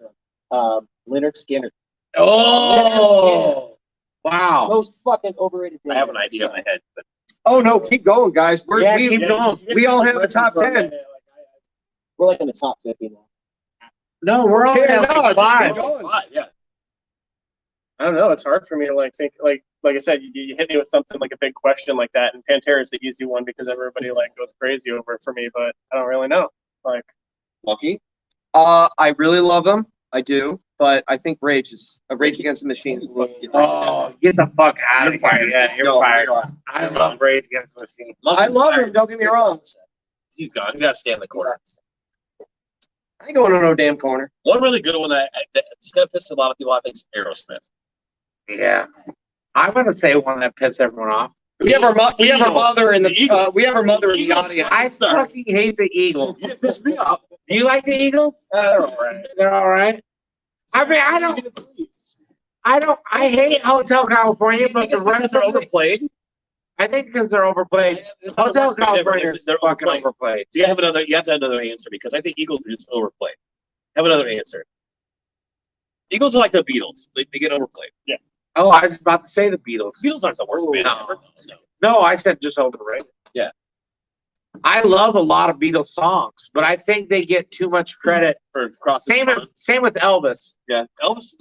one. Leonard Skinner. Oh, wow. Most fucking overrated. I have an idea in my head, but Oh no, keep going, guys. Yeah, keep going. we all have a top 10. We're like in the top 50 now. No, we're all Yeah, down no, to five. keep going. yeah. I don't know. It's hard for me to think like I said. You hit me with something like a big question like that, and Pantera is the easy one because everybody like goes crazy over it for me. But I don't really know. Like, Lucky? I really love them. I do, but I think Rage Against the Machine is a little. Oh, get the fuck out of here. Yeah, you're fired. I love Rage Against the Machine. I love him. Don't get me wrong. He's gone. He's got to stay in the corner. I ain't going to no damn corner. One really good one that's gonna piss a lot of people off. I think is Aerosmith. Yeah. I'm gonna say one that pissed everyone off. We have our mother in the Eagles. we have our mother in the Eagles. audience. I Sorry. fucking hate the Eagles. You pissed me off. Do you like the Eagles? They're all right. They're all right. I mean, I hate Hotel California, but the rest are of it, overplayed. I think because they're overplayed. Hotel California is They're fucking overplayed. overplayed. So you have to have another answer because I think Eagles are just overplayed. Have another answer. Eagles are like the Beatles. They get overplayed. Oh, I was about to say the Beatles. Beatles aren't the worst band No. ever. So, No, I said just overrated. Yeah. I love a lot of Beatles songs, but I think they get too much credit. for crossing. Same with Elvis. Yeah, Elvis.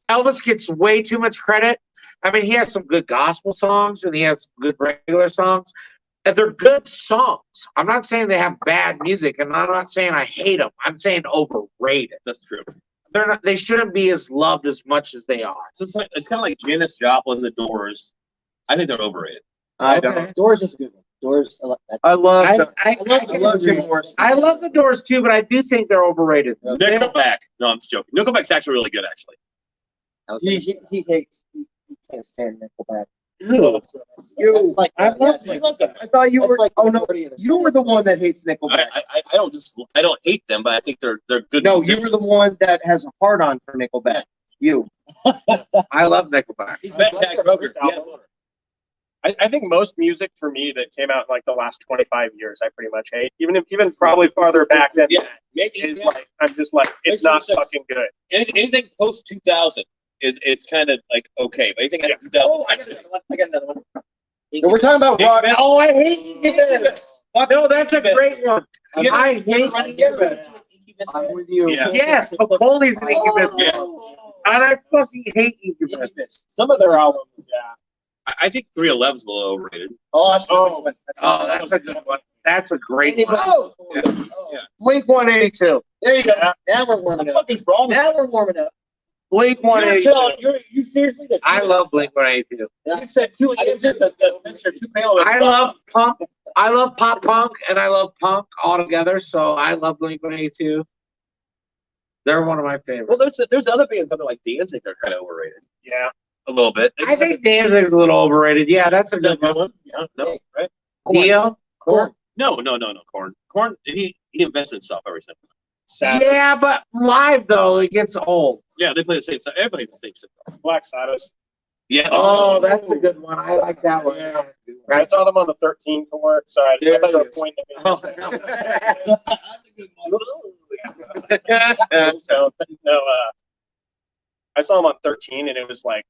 Elvis gets way too much credit. I mean, he has some good gospel songs and he has good regular songs. And they're good songs. I'm not saying they have bad music, and I'm not saying I hate them. I'm saying overrated. That's true. They're not. They shouldn't be as loved as much as they are. So it's kind of like Janis Joplin, The Doors. I think they're overrated. I Okay. don't. Doors is a good one. Doors. I love I love Jim Morrison. I love the Doors too, but I do think they're overrated. Nickelback. No, I'm just joking. Nickelback's actually really good, actually. He hates. He can't stand Nickelback. Who? That's like I love that's like, I thought you that's were. like Oh no, majority of the you were the one that hates Nickelback. I don't hate them, but I think they're good. No, you musicians. were the one that has a hard on for Nickelback. You. I love Nickelback. He's met Chad Kroger. Yeah. I think most music for me that came out in like the last 25 years, I pretty much hate. Even probably farther back than Yeah, that maybe is like I'm just like it's Makes not no sense. fucking good. anything post 2000 is kind of like okay, but anything after 2000. Oh, I got another one. No, we're talking about rock. Oh, I hate Incubus. No, that's a great one. I hate Incubus. I'm with you. Yeah. Yes, Poli's an Incubus. Yeah. And I fucking hate Incubus. Some of their albums, yeah. I think 311's a little overrated. Oh, that's Oh, that's a good one. That's a great one. Oh, Yeah. oh. Blink 182. There you go. Now we're warming up. is wrong? Now we're warming up. Blink 182. You seriously? I love Blink-182. You said two answers. That's your two pale. I love punk. I love pop punk and I love punk all together. So I love Blink-182. They're one of my favorites. Well, there's other bands that are like Danzig. They're kind of overrated. Yeah. A little bit. I think Danzig's a little overrated. Yeah, that's a good one. Yeah, no, right? Dio? Corn. No. Corn. He invents himself every single time. Sad. Yeah, but live though, it gets old. Yeah, they play the same stuff. Everybody plays the same stuff. Black Sabbath. Yeah. Oh, that's a good one. I like that one. Yeah. I saw them on the 13 tour. Sorry, I thought you were pointing at me. So no, I saw them on 13, and it was like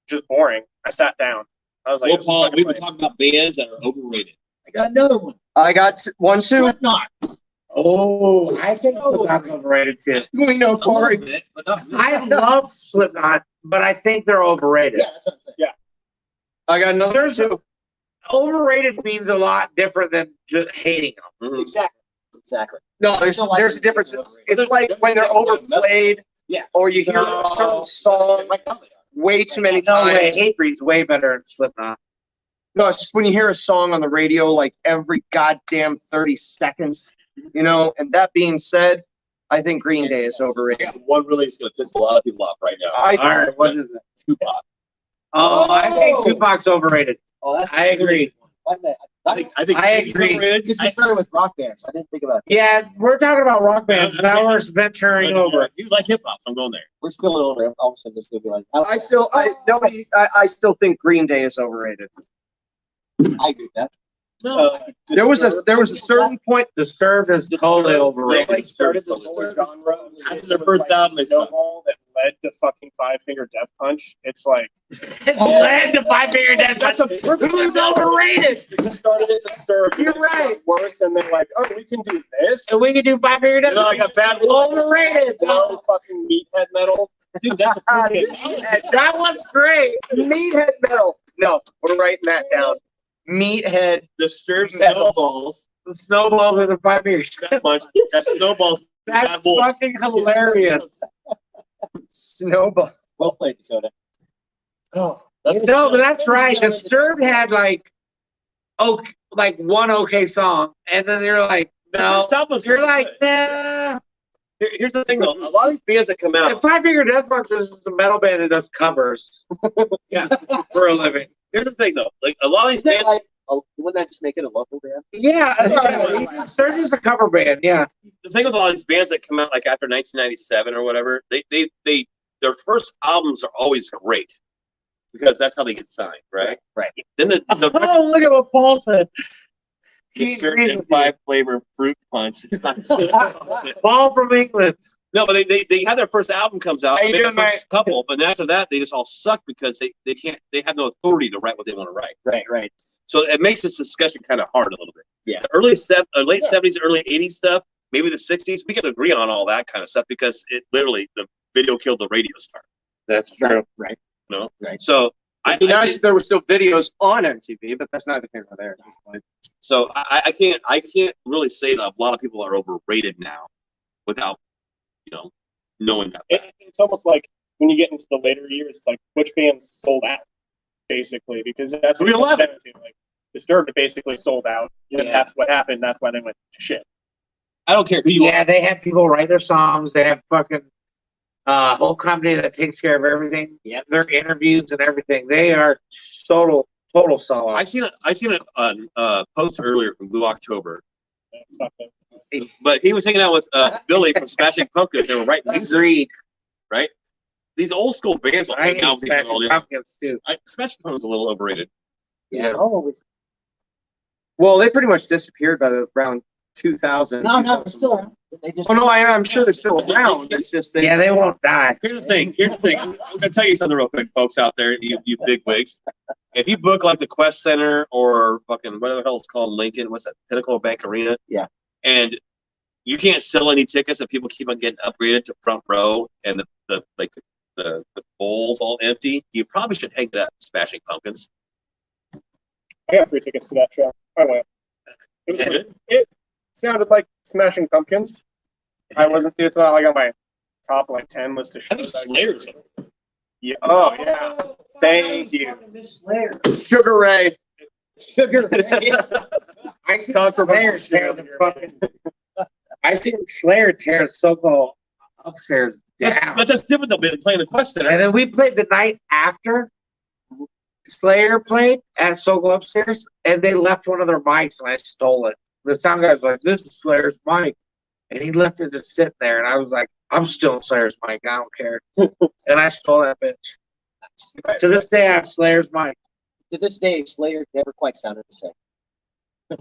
just boring. I sat down. I was like, Well, this is Paul, fucking we've been lame. talking about bands that are overrated. I got another one. I got one, two. Slipknot. Oh, I think Slipknot's overrated too. We know A Corey. little bit, but not really. I love Slipknot, but I think they're overrated. Yeah, that's what I'm saying. I got another There's two. overrated means a lot different than just hating them. Mhm. Exactly. No, there's a difference. It's like when they're overplayed. Yeah. Or you hear a certain song Like how they are. way too many No way, times. Hatebreed's way better than Slipknot. No, it's just when you hear a song on the radio like every goddamn 30 seconds, you know. And that being said, I think Green Day is I overrated. got one really is going to piss a lot of people off right now. I All right, what is it? Tupac. Oh, I think Tupac's overrated. Oh, that's I agree. I think I he's agree. overrated. Because we started with rock bands. I didn't think about it. Yeah, we're talking about rock bands. Now we're venturing over. You like hip hop, so I'm going there. We're spilling over. All of a sudden, this is gonna be like. I still think Green Day is overrated. I agree with that. There was a certain point. Disturbed is totally overrated. They started this whole genre. After their first album, they sucked. Snowball that led to fucking Five Finger Death Punch. It's like It led to Five Finger Death Punch. Who's overrated? it started as Disturbed. You're right. Worse, and they're like, oh, we can do this. And we can do Five Finger Death You know, I Punch. got bad Overrated. No fucking meathead metal. Dude, that's a pretty good Meathead, That one's great. Meathead metal. No, we're writing that down. Meathead. Disturbed Metal. Snowballs. The Snowballs are the Five Fingers. That much. That Snowballs. That's Bad Wolves. fucking hilarious. Snowball. Well played, Dakota. Oh, No, but that's right. Disturbed had like one okay song, and then they're like, No, Stop us. you're like, nah. Here's the thing though, a lot of these bands that come out. If Five Finger Death Punch is a metal band that does covers, Yeah. for a living. Here's the thing though, like a lot of these Isn't that bands. like, wouldn't that just make it a local band? Yeah, they're just a cover band. Yeah, The thing with all these bands that come out like after 1997 or whatever, their first albums are always great because that's how they get signed, right? Right. Then the Oh, look at what Paul said. Mr. M5 flavor fruit punch. Paul from England. No, but they have their first album comes out, How you they doing, have first couple, but after that they just all suck because they have no authority to write what they want to write. Right. So it makes this discussion kind of hard a little bit. Yeah. The late 70s, early 80s stuff, maybe the 60s, we can agree on all that kind of stuff because it literally the video killed the radio star. That's true. Right. No. Right. So It'd be nice if there were still videos on MTV, but that's neither here nor there at this point. So I can't really say that a lot of people are overrated now without knowing that. It's almost like when you get into the later years, it's like which bands sold out, basically, because that's what 311. 17, like Disturbed basically sold out, and Yeah. that's what happened. That's why they went to shit. I don't care who you Yeah, are. they have people write their songs. They have fucking whole company that takes care of everything. Yep. Their interviews and everything. They are total sellout. I seen a post earlier from Blue October, Fuck them. but he was hanging out with Billy from Smashing Pumpkins. They were writing music, Agreed. right? These old school bands will I hang hate out with each other all Smashing day. Pumpkins too. Smashing Pumpkins is a little overrated. Yeah. Oh, Well, they pretty much disappeared by around 2000. no, they're still around. They just. Oh no, I'm sure they're still around. It's just Yeah, they won't die. Here's the thing. I'm gonna tell you something real quick, folks out there, you big wigs. If you book like the Quest Center or fucking whatever the hell it's called, Lincoln, what's that, Pinnacle Bank Arena? Yeah. And you can't sell any tickets, and people keep on getting upgraded to front row, and the bowls all empty. You probably should hang it up, Smashing Pumpkins. I got free tickets to that show. I went. It sounded like Smashing Pumpkins. It's not like on my top 10 list of I think shows. Slayer's. Yeah. Oh yeah. Thank you. Sugar Ray. Sugar. I see Slayer tear the fucking. I see Slayer tear Soko upstairs down. But that's different though. They're playing the Quest Center. And then we played the night after Slayer played at Soko upstairs, and they left one of their mics, and I stole it. The sound guy was like, "This is Slayer's mic," and he left it just sitting there, and I was like, "I'm still Slayer's mic. I don't care," and I stole that bitch. To this day, I have Slayer's mic. To this day, Slayer never quite sounded the same.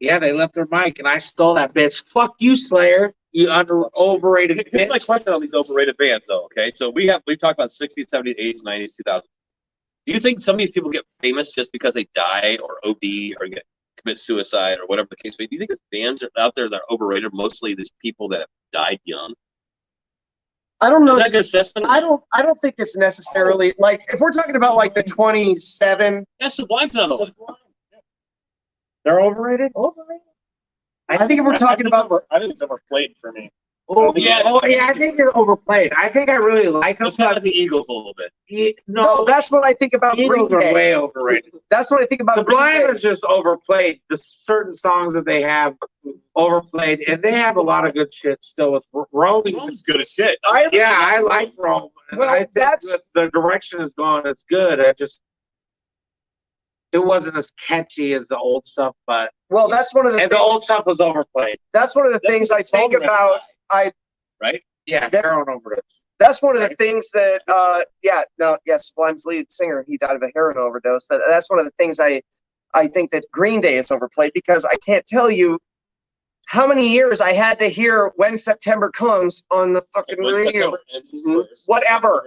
Yeah, they left their mic, and I stole that bitch. Fuck you, Slayer. You overrated Here's my bitch. question on these overrated bands, though. Okay, so we've talked about 60s, 70s, 80s, 90s, 2000s. Do you think some of these people get famous just because they die or OD or commit suicide or whatever the case may be? Do you think there's bands out there that are overrated? Mostly these people that have died young. I don't know. Is that a good assessment? I don't think it's necessarily like if we're talking about like the 27. That's Sublime's another one. They're overrated. I think if we're talking about I think it's overplayed for me. Oh yeah, I think they're overplayed. I think I really like them. Let's talk about the Eagles a little bit. no, that's what I think about Eagles Green are Day. way overrated. That's what I think about Sublime Green Day. is just overplayed. The certain songs that they have overplayed, and they have a lot of good shit still with Rome. Rome's good as shit. Yeah, I like Rome. And Well, I think that's- that the direction is gone. It's good. It wasn't as catchy as the old stuff, but Well, that's one of the and the old things. stuff was overplayed. That's one of the things I think about. Right? Yeah, heroin overdose. That's one of the things that. Sublime's lead singer, he died of a heroin overdose. But that's one of the things I think that Green Day is overplayed because I can't tell you how many years I had to hear "When September Comes" on the fucking radio. Whatever.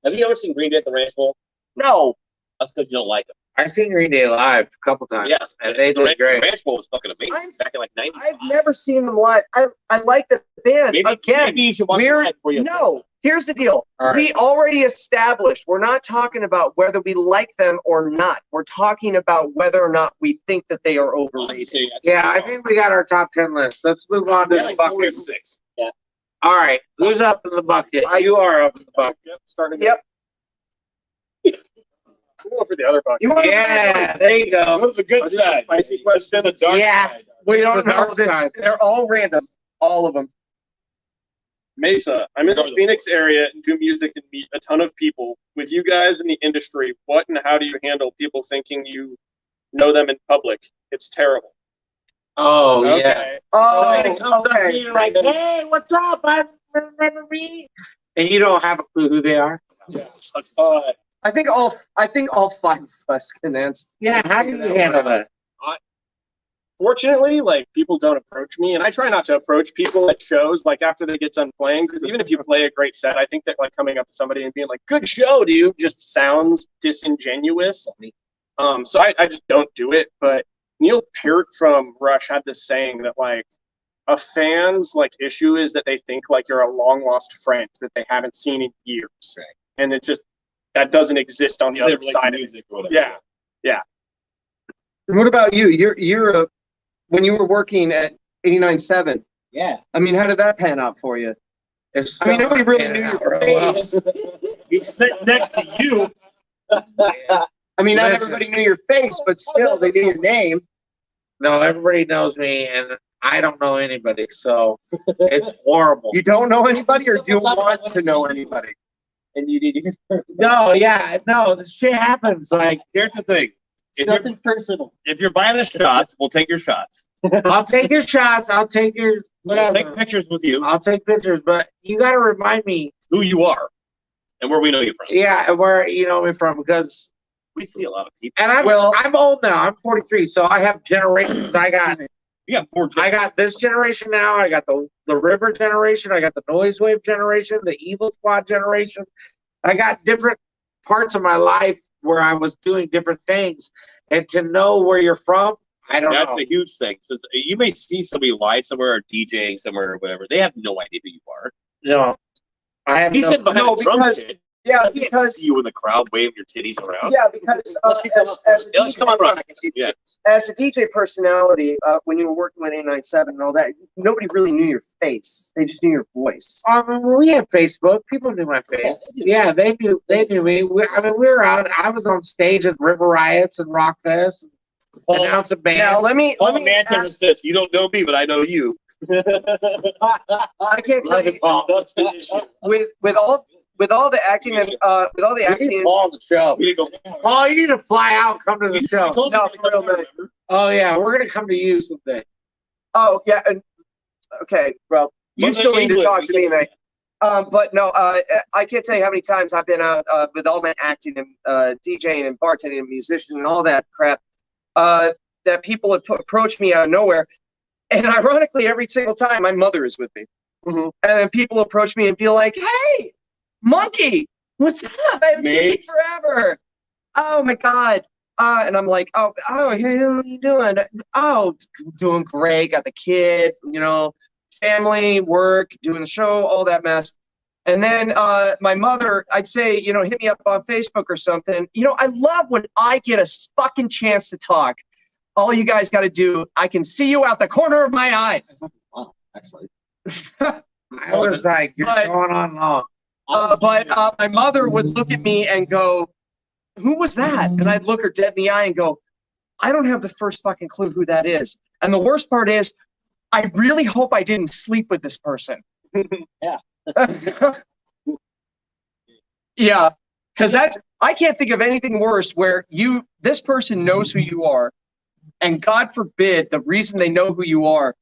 Have you ever seen Green Day at the Ranch Bowl? No, That's because you don't like them. I've seen Green Day live a couple times, Yeah, and they the did great. Ranch Bowl was fucking amazing back in like 90s. I've never seen them live. I like the band. Maybe you should watch we're- it live before you. No, here's the deal. All right. We already established we're not talking about whether we like them or not. We're talking about whether or not we think that they are overrated. Yeah, I think we got our top 10 list. Let's move on to the bucket. 46. All right, who's up in the bucket? You are up in the bucket. Yep. Starting. Yep. I'm going for the other bucket. You want Yeah, there you go. Go to the good side. Spicy Let's send the dark Yeah. side. We don't The know dark this. side. They're all random. All of them. Mesa, I'm in the Phoenix area and do music and meet a ton of people. With you guys in the industry, what and how do you handle people thinking you know them in public? It's terrible. Oh, yeah. Okay. Somebody comes Oh, up to okay. you like, hey, what's up? I remember me. And you don't have a clue who they are. I think all 5 of us can answer. Yeah, how do you handle that? Fortunately, like people don't approach me, and I try not to approach people at shows like after they get done playing, because even if you play a great set, I think that like coming up to somebody and being like, "Good show, dude," just sounds disingenuous. So I just don't do it. But Neil Peart from Rush had this saying that like a fan's like issue is that they think like you're a long lost friend that they haven't seen in years, and it's just that doesn't exist on the other side of it. Yeah. What about you? You're when you were working at 89.7. Yeah. I mean, how did that pan out for you? It's I mean, nobody really knew your your face. He's sitting next to you. I mean, not Listen. everybody knew your face, but still, they knew your name. No, everybody knows me, and I don't know anybody, so it's horrible. You don't know anybody, or do you want to know anybody? And you need to. No, this shit happens. Like, Here's the thing. It's nothing personal. If you're buying us shots, we'll take your shots. I'll take your shots. I'll take your We'll whatever. take pictures with you, I'll take pictures, but you got to remind me, who you are, and where we know you from. yeah, where you know me from, because We see a lot of people. and I'm old now. I'm 43, so I have generations. I got this generation now. I got the River generation. I got the Noise Wave generation, the Evil Squad generation. I got different parts of my life where I was doing different things, and to know where you're from, I don't know. That's a huge thing. Since you may see somebody live somewhere or DJing somewhere or whatever, they have no idea who you are. No, I have He's no. sitting behind No, a drum because- kit. Yeah, He can't because see you in the crowd waving your titties around. yeah, because as a Yeah, let's come on, Ron. Yeah. as a DJ personality, when you were working with 897 and all that, nobody really knew your face. They just knew your voice. We had Facebook. People knew my face. Yeah, they knew me. We were out. I was on stage at River Riots and Rock Fest. Announce a band. Now let me Manton ask, this. You don't know me, but I know you. I can't tell you That's the issue. with all the acting and with all the We need acting. Paul on the show. We didn't go. Paul, you need to fly out, come to the show. told No, you for real, man. remember? Oh yeah, we're gonna come to you someday. Oh yeah, and okay, well, you But still need to England, talk we to me, can- mate. But no, I can't tell you how many times I've been out with all my acting and DJing and bartending and musician and all that crap. That people have approached me out of nowhere, and ironically, every single time my mother is with me, and then people approach me and be like, "Hey, Monkey, what's up? I haven't seen you Mate. forever. Oh my God." And I'm like, oh, hey, how you doing? Oh, doing great. Got the kid, family, work, doing the show, all that mess. And then my mother, I'd say, hit me up on Facebook or something. I love when I get a fucking chance to talk. All you guys got to do, I can see you out the corner of my eye. Wow, actually. I was like, you're But- going on long. But my mother would look at me and go, "Who was that?" And I'd look her dead in the eye and go, "I don't have the first fucking clue who that is." And the worst part is, I really hope I didn't sleep with this person. Yeah. Yeah, because I can't think of anything worse where this person knows who you are, and God forbid the reason they know who you are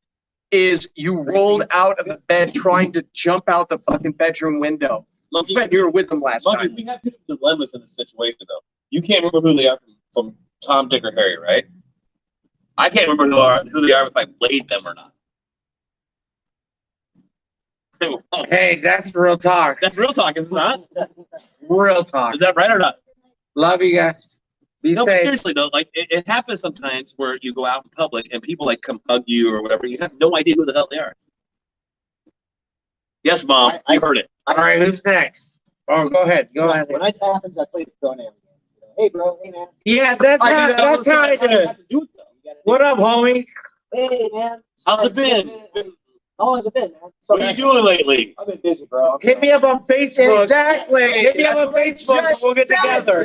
is you rolled out of the bed trying to jump out the fucking bedroom window. Lucky, When you were with them last Lucky, time. we have two dilemmas in this situation, though. You can't remember who they are from Tom, Dick, or Harry, right? I can't remember who they are if I played them or not. Hey, that's real talk. That's real talk, is it not? Real talk. Is that right or not? Love you guys. Be No, but safe. seriously though, like it happens sometimes where you go out in public and people like come hug you or whatever. You have no idea who the hell they are. Yes, Mom, you heard it. All right, who's next? Oh, go ahead. Go ahead. When that happens, I play the pronoun game. Hey, bro. Hey, man. Yeah, that's I how do that all the I do it. Do it, though. You gotta do What up, homie? Hey, man. How's it been? How long's it been, man? What are you doing lately? I've been busy, bro. Hit me up on Facebook. Exactly. Hit me up on Facebook. And we'll get together.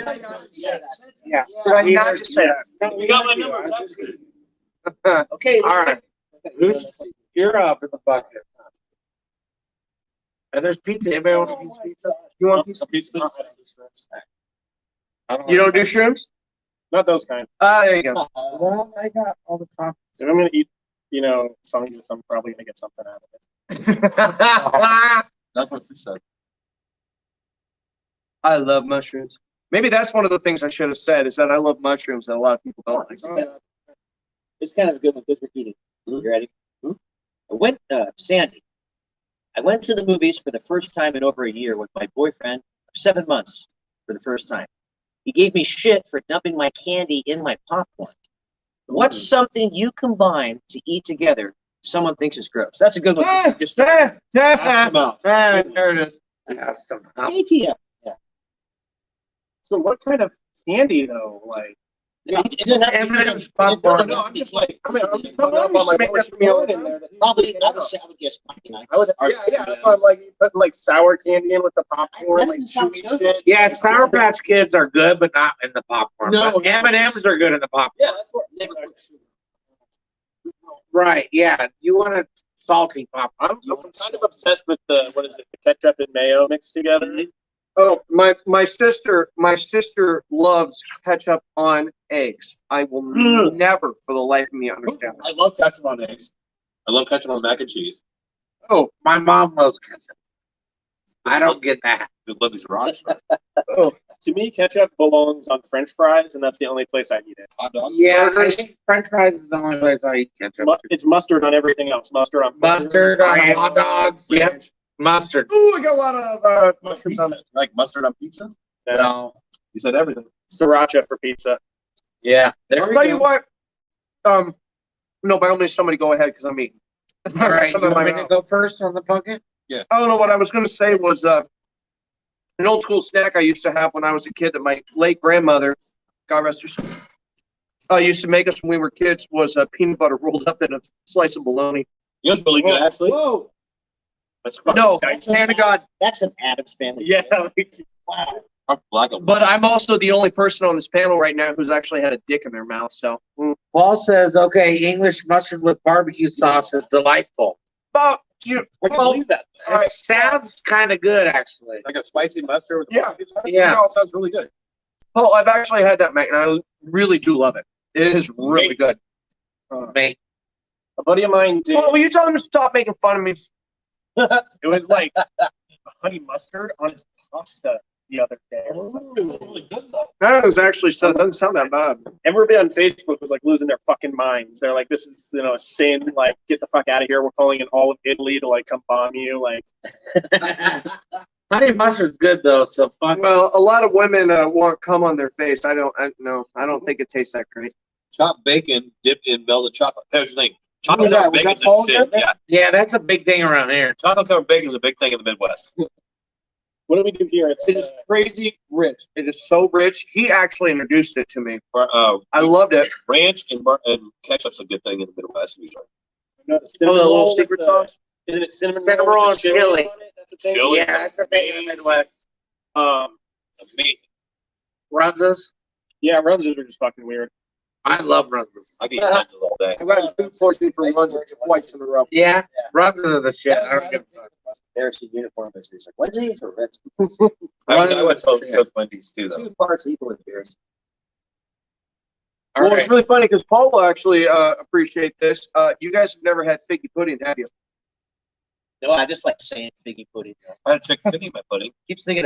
Yeah. Did I not just say that? You got my number. Text me. Okay. All right. Who's you're up in the bucket? And there's pizza. Anybody want a piece of pizza? You want Some pieces. I don't You like don't do shrooms? Not those kind. There you go. that. Well, I got all the toppings. If I'm gonna eat, fungus, I'm probably gonna get something out of it. That's what she said. I love mushrooms. Maybe that's one of the things I should have said is that I love mushrooms that a lot of people don't like. It's kind of a good one because we're eating. You ready? I went, Sandy. I went to the movies for the first time in over a year with my boyfriend of 7 months for the first time. He gave me shit for dumping my candy in my popcorn. What's something you combine to eat together someone thinks is gross? That's a good one. Just There it is. idea. So what kind of candy though? Like, It doesn't have to be- M&M's popcorn. No, I'm just like, I'm just hung up on my boy's corn in there. probably, I would guess pumpkin. I would, yeah. That's why I'm like, you put like sour candy in with the popcorn, like Doesn't sound chewy terrible. shit. Yeah, Sour Patch Kids are good, but not in the popcorn. No, But M&M's are good in the popcorn. Yeah, that's what. Never put sugar. Right, yeah. You want a salty popcorn. I'm kind of obsessed with the ketchup and mayo mixed together. Oh, my sister loves ketchup on eggs. I will never for the life of me understand that. I love ketchup on eggs. I love ketchup on mac and cheese. Oh, my mom loves ketchup. I don't get that. Just love these rocks. Oh, to me, ketchup belongs on French fries, and that's the only place I eat it. Hot dogs. Yeah, I think French fries is the only place I eat ketchup. It's mustard on everything else. Mustard on Mustard on hot dogs. Yep. Mustard. Ooh, I got a lot of mushrooms on. Pizza. Like mustard on pizza? No. You said everything. Sriracha for pizza. Yeah. There I'll we tell go. you what. No, by all means, somebody go ahead because I'm eating. All right, you Some in want my me to mouth. go first on the bucket? I don't know what I was going to say was an old school snack I used to have when I was a kid that my late grandmother, God rest her soul, used to make us when we were kids was peanut butter rolled up in a slice of bologna. You know what's really good, actually? Whoa. That's No, That's hand to God. That's an Addams family. Yeah. Wow. black. But I'm also the only person on this panel right now who's actually had a dick in their mouth. So, Paul says, okay, English mustard with barbecue sauce is delightful. but I can believe that. It sounds kind of good, actually. Like a spicy mustard with Yeah. barbecue sauce? Yeah. No, it sounds really good. Paul, I've actually had that, Mike, and I really do love it. It is really good. Mate. A buddy of mine did. Paul, will you tell him to stop making fun of me? It was like honey mustard on his pasta the other day. Really good though. That is actually so. It doesn't sound that bad. Everybody on Facebook was like losing their fucking minds. They're like, "This is a sin. Like, get the fuck out of here. We're calling in all of Italy to like come bomb you." Like, Honey mustard's good, though, so fuck. Well, a lot of women want cum on their face. I don't think it tastes that great. Chopped bacon dipped in melted chocolate. Here's the thing. Chocolate Was that- covered was bacon's that Paul a shit. good? Yeah. Yeah, that's a big thing around here. Chocolate covered bacon is a big thing in the Midwest. what do we do here? It's It is crazy rich. It is so rich. He actually introduced it to me. I loved it. Ranch and ketchup's a good thing in the Midwest usually. the Oh, cinnamon the little roll secret with sauce. Isn't it cinnamon, Cinnamon roll roll with and the chili. on it? That's a thing. Chili. Yeah, that's a big in the Midwest. Amazing. Runzas? Yeah, Runzas are just fucking weird. I love Runzas. I can eat Runzas all day. I got a food poisoning from lunch twice in a row. Yeah, Runzas are the shit. I don't give a fuck. Embarrassing uniform is he's like Wednesdays or Reds. I went to Wendy's too though. Two parts equal embarrassing. All Well, right. it's really funny because Paul will actually appreciate this. You guys have never had figgy pudding, have you? No, I just like saying figgy pudding. I had chicken figgy in my pudding. Keep thinking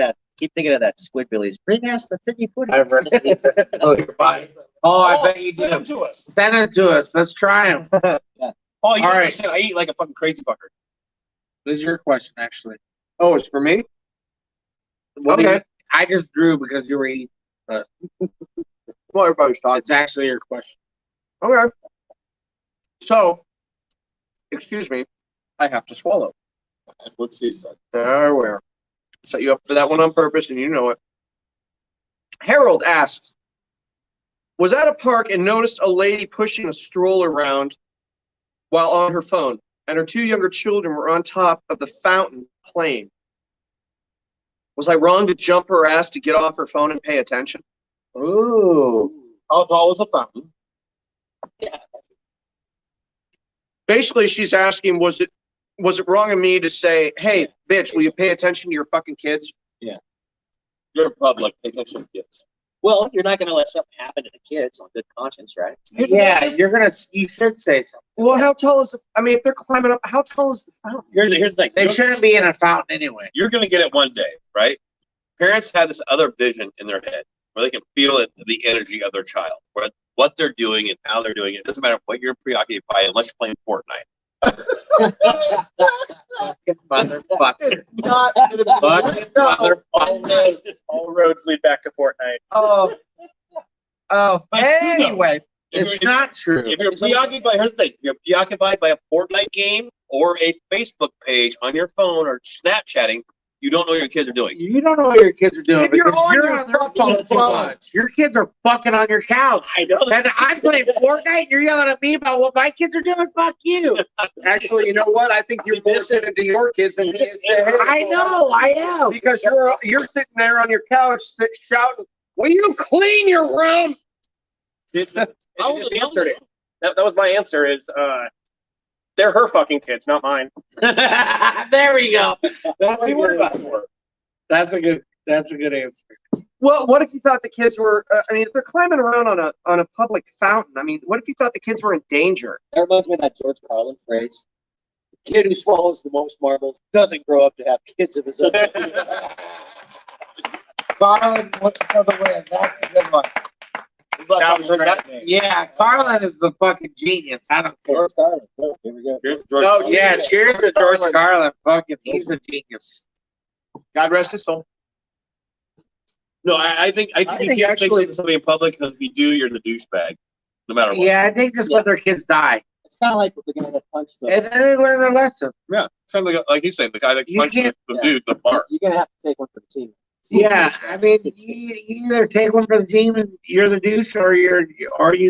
of that Squidbillies. Bring us the figgy pudding. I've read it. Oh, you're fine. Oh, I bet you Send do. them to us. Send it to us. Let's try them. Oh, you All right. understand? I eat like a fucking crazy fucker. This is your question, actually. Oh, it's for me? What do Okay. you- I just drew because you were eating. Well, everybody's talking. It's actually your question. Okay. So, excuse me, I have to swallow. That's what she said. There we are. Set you up for that one on purpose, and you know it. Harold asks, was at a park and noticed a lady pushing a stroller around while on her phone, and her two younger children were on top of the fountain playing. Was I wrong to jump her ass to get off her phone and pay attention? Ooh. How tall is a fountain? Yeah. Basically, she's asking, was it wrong of me to say, hey, bitch, will you pay attention to your fucking kids? You're in public. Pay attention to kids. Well, you're not going to let something happen to the kids on good conscience, right? Yeah, you should say something. Well, how tall is if they're climbing up, how tall is the fountain? Here's the thing. They shouldn't be in a fountain anyway. You're going to get it one day, right? Parents have this other vision in their head where they can feel it, the energy of their child, what they're doing and how they're doing it. It doesn't matter what you're preoccupied unless you're playing Fortnite. Motherfucker. It's not Fucking motherfucker. All roads lead back to Fortnite. Oh. Anyway, It's not true. If you're preoccupied, here's the thing. If you're preoccupied by a Fortnite game or a Facebook page on your phone or Snapchatting, you don't know what your kids are doing. You don't know what your kids are doing If you're because on you're your on their fucking phone too phone. much. Your kids are fucking on your couch. I know. And I'm playing Fortnite. You're yelling at me about what my kids are doing. Fuck you. actually, you know what? I think you're more sensitive to your kids than just I know. I am. because you're sitting there on your couch shouting, "Will you clean your room?" It just answered it. That was my answer. Is they're her fucking kids, not mine. There we go. That's a worried good, about that's a good answer. Well, what if you thought the kids were? If they're climbing around on a public fountain, what if you thought the kids were in danger? That reminds me of that George Carlin phrase. The kid who swallows the most marbles doesn't grow up to have kids of his own. Carlin, what's the other way? That's a good one. Yeah, Carlin is the fucking genius. I don't care. George Carlin. Oh, here we go. Here's George. No, Yeah, cheers to George Carlin. Fucking, he's a genius. God rest his soul. No, I think you think can't actually- say something in public because if you do, you're the douchebag, no matter what. Yeah, I think just let their kids die. It's kind of like the guy that punched the. And then they learn their lesson. Yeah, kind of like you said, the guy that You punched the can't- dude, the bar. You're gonna have to take one for the team. Yeah, you either take one for the team and you're the douche, or you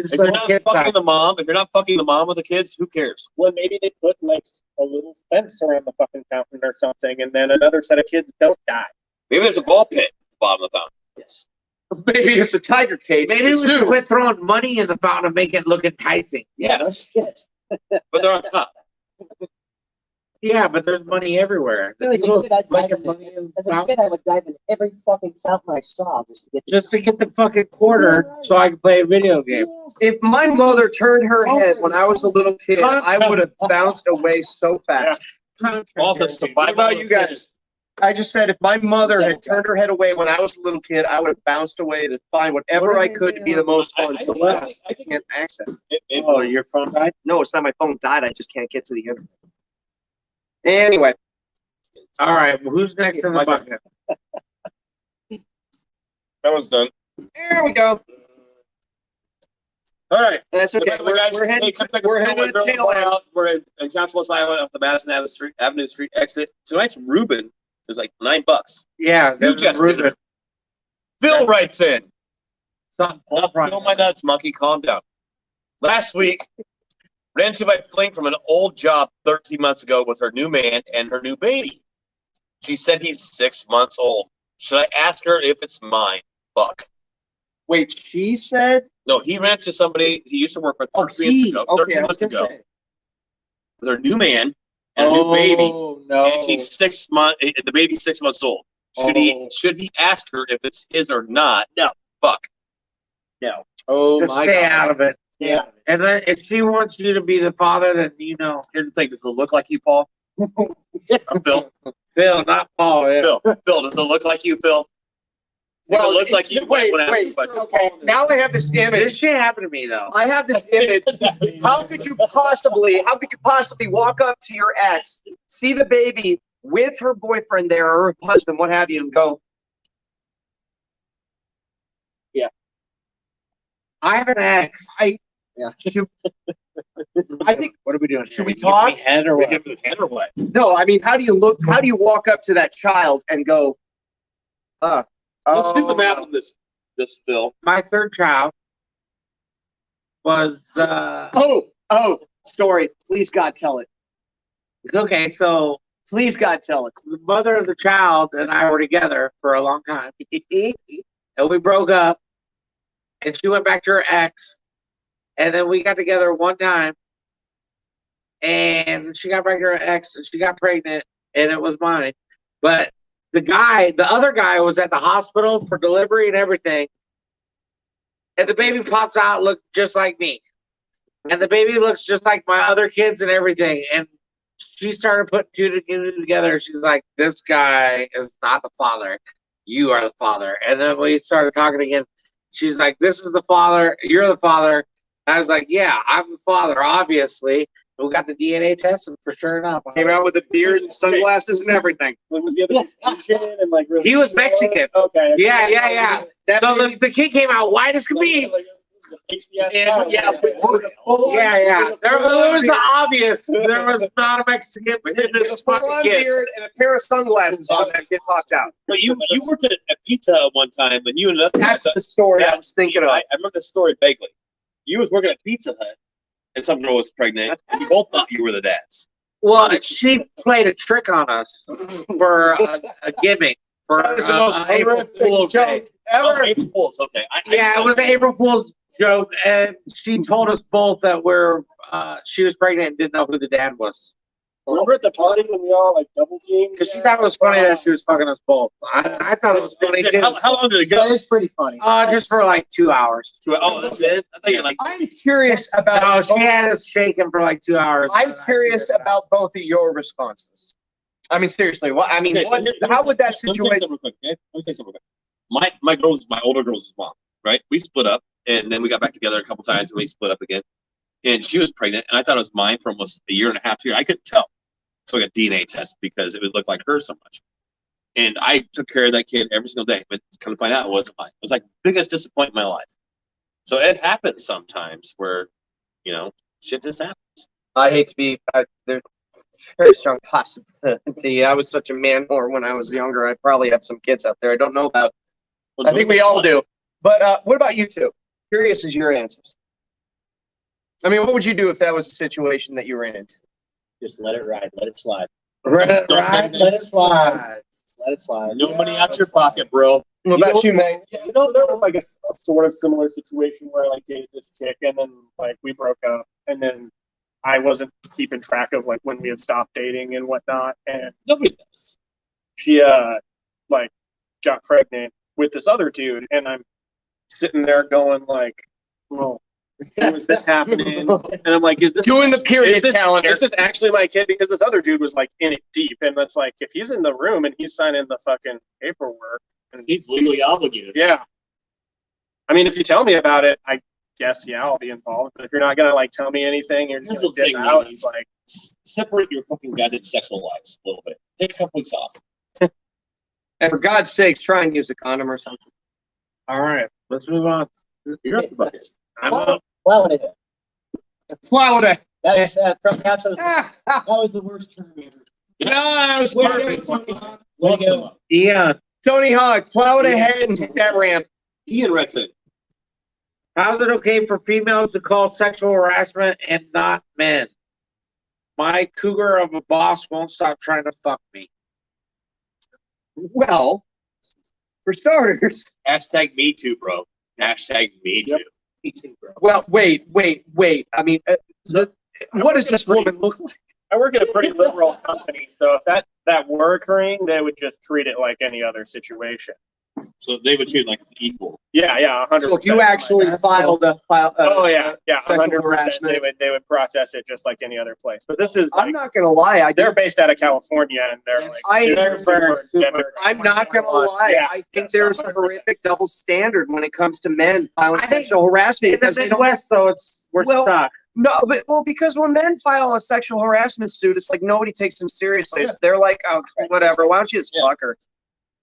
just If let you're the not kids die. fucking the mom, if you're not fucking the mom with the kids, who cares? Well, maybe they put like a little fence around the fucking fountain or something, and then another set of kids don't die. Maybe there's a ball pit at the bottom of the fountain. Yes. Maybe it's a tiger cage. Maybe we should quit throwing money in the fountain and make it look enticing. Yeah. No shit. But they're on top. Yeah, but there's money everywhere. As a People kid, I'd like dive your money in in, as a fountain kid, I would dive in every fucking fountain I saw just to get the fucking quarter so I can play a video game. If my mother turned her head when I was a little kid, I would have bounced away so fast. Also, What survival. about you guys? I just said if my mother had turned her head away when I was a little kid, I would have bounced away to find whatever I could to be the most fun. So fast, I can't access. Oh, your phone died? No, it's not my phone died. I just can't get to the internet. Anyway, All right, well, who's next in the bucket? That was done. there we go. All right. That's okay. We're heading to the tail end. We're in Council Island off the Madison Avenue Street exit. Tonight's Reuben is like $9. Yeah, You there's just Ruben. did it. Phil writes in. Something Phil, my nuts, monkey, calm down. Last week, ran into my fling from an old job 13 months ago with her new man and her new baby. She said he's 6 months old. Should I ask her if it's mine? Fuck. Wait, she said. No, he ran to somebody he used to work with Oh, 13 okay, I was months gonna ago say. with her new man and a new baby. Oh no! And she's 6 months. The baby's 6 months old. Should he ask her if it's his or not? No. Fuck. Oh Just my stay God! out of it. Yeah. And then if she wants you to be the father, then Here's the thing. Does it look like you, Paul? Phil. Phil, not Paul. Yeah. Phil. Does it look like you, Phil? If it looks like you. Wait, when I ask wait. the question. Okay, now I have this This image. shit happened to me though. I have this image. How could you possibly walk up to your ex, see the baby with her boyfriend there or her husband, what have you, and go, I have an ex. I think. What are we doing? Should we Give me talk? head or We what? give him the hand or what? No, I mean, how do you walk up to that child and go, Let's do the math on this, Phil. My third child was story. Please God tell it. okay. So Please God tell it. the mother of the child and I were together for a long time, and we broke up, and she went back to her ex, and then we got together one time, and she got back to her ex, and she got pregnant, and it was mine. But the other guy was at the hospital for delivery and everything, and the baby pops out, looked just like me, and the baby looks just like my other kids and everything, and she started putting two together. She's like, this guy is not the father. You are the father. And then we started talking again. She's like, this is the father. You're the father. I was like, yeah, I'm the father, obviously. We got the DNA test, and for sure enough, Came out with a beard and sunglasses and everything. When was the other Asian and like really he was Mexican. Okay. Yeah. That So baby- the kid came out white as could be. Yeah. Yeah. There was obvious. There was not a Mexican in this fucking full-on kid. beard and a pair of sunglasses on. That kid popped out. But you worked at a pizza Hut one time, and you and another. That's the story I was thinking of. I remember the story vaguely. You was working at Pizza Hut, and some girl was pregnant, and you both thought you were the dads. Well, she played a trick on us for a gimmick. For That was the most April horrific Fool's Day. joke Oh, ever. April Fools. Okay. Yeah, it was an April Fool's joke, and she told us both that she was pregnant and didn't know who the dad was. Remember at the party when we all like double teamed? Because she thought it was funny that she was fucking us both. I thought it was funny too. How long did it That go? is pretty funny. Just for like 2 hours. Oh, that's it. I thought you were like. I'm curious about. No, she had us shaking for like 2 hours. I'm curious about both of your responses. I mean, seriously, what? I mean, Okay, so what, here- how would that Let me tell you situation? something real quick, okay? Let me tell you something real quick. My older girl's mom, right? We split up, and then we got back together a couple times, and we split up again. And she was pregnant, and I thought it was mine for almost a year and a half, 2 years. I couldn't tell. So I got a DNA test because it would look like her so much. And I took care of that kid every single day, but come to find out it wasn't mine. It was like the biggest disappointment in my life. So it happens sometimes where, shit just happens. I hate to be. There's very strong possibility. I was such a man whore when I was younger. I probably have some kids out there I don't know about. Well, I think we all do. But what about you two? Curious as your answers. I mean, what would you do if that was a situation that you ran into? Just let it ride. Let it slide. Right, Let it slide. Let it slide. No money out your pocket, bro. What about you, Meg? You know, there was like a sort of similar situation where I like dated this chick, and then like we broke up, and then I wasn't keeping track of like when we had stopped dating and whatnot, and Nobody does. she like got pregnant with this other dude, and I'm sitting there going like, well, is this happening? And I'm like, is this Doing the period calendar. Is this actually my kid? Because this other dude was like in it deep, and it's like if he's in the room and he's signing the fucking paperwork, and He's legally obligated. yeah. I mean, if you tell me about it, I guess yeah, I'll be involved. But if you're not gonna like tell me anything, you're Here's just the gonna thing, dip out. ladies. It's like Separate your fucking goddamn sexual lives a little bit. Take a couple weeks off. And for God's sakes, try and use a condom or something. All right, let's move on. You're up the bucket. I'm up. Plowing it. Plow it. That's from that was the worst term ever. No, that was perfect. Lots of them. Ian, Tony Hawk, plow it ahead and hit that ramp. Ian Redson. how's it okay for females to call sexual harassment and not men? My cougar of a boss won't stop trying to fuck me. Well, for starters, Hashtag me too, bro. Hashtag me too. Me too, bro. well, wait. I mean, what does this woman look like? I work at a pretty liberal company, so if that were occurring, they would just treat it like any other situation. So they would treat it like it's equal. Yeah, 100%. So if you actually filed a oh yeah, sexual 100%. harassment. They would process it just like any other place. But this is I'm like, not gonna lie, they're based out of California, and they're like I'm not gonna lie. Yeah. I think there's a horrific double standard when it comes to men filing I think sexual harassment In the because they don't. Midwest, though, we're Well, stuck. No, but because when men file a sexual harassment suit, it's like nobody takes them seriously. Yeah. It's, they're like, oh, whatever. Why don't you just fuck her?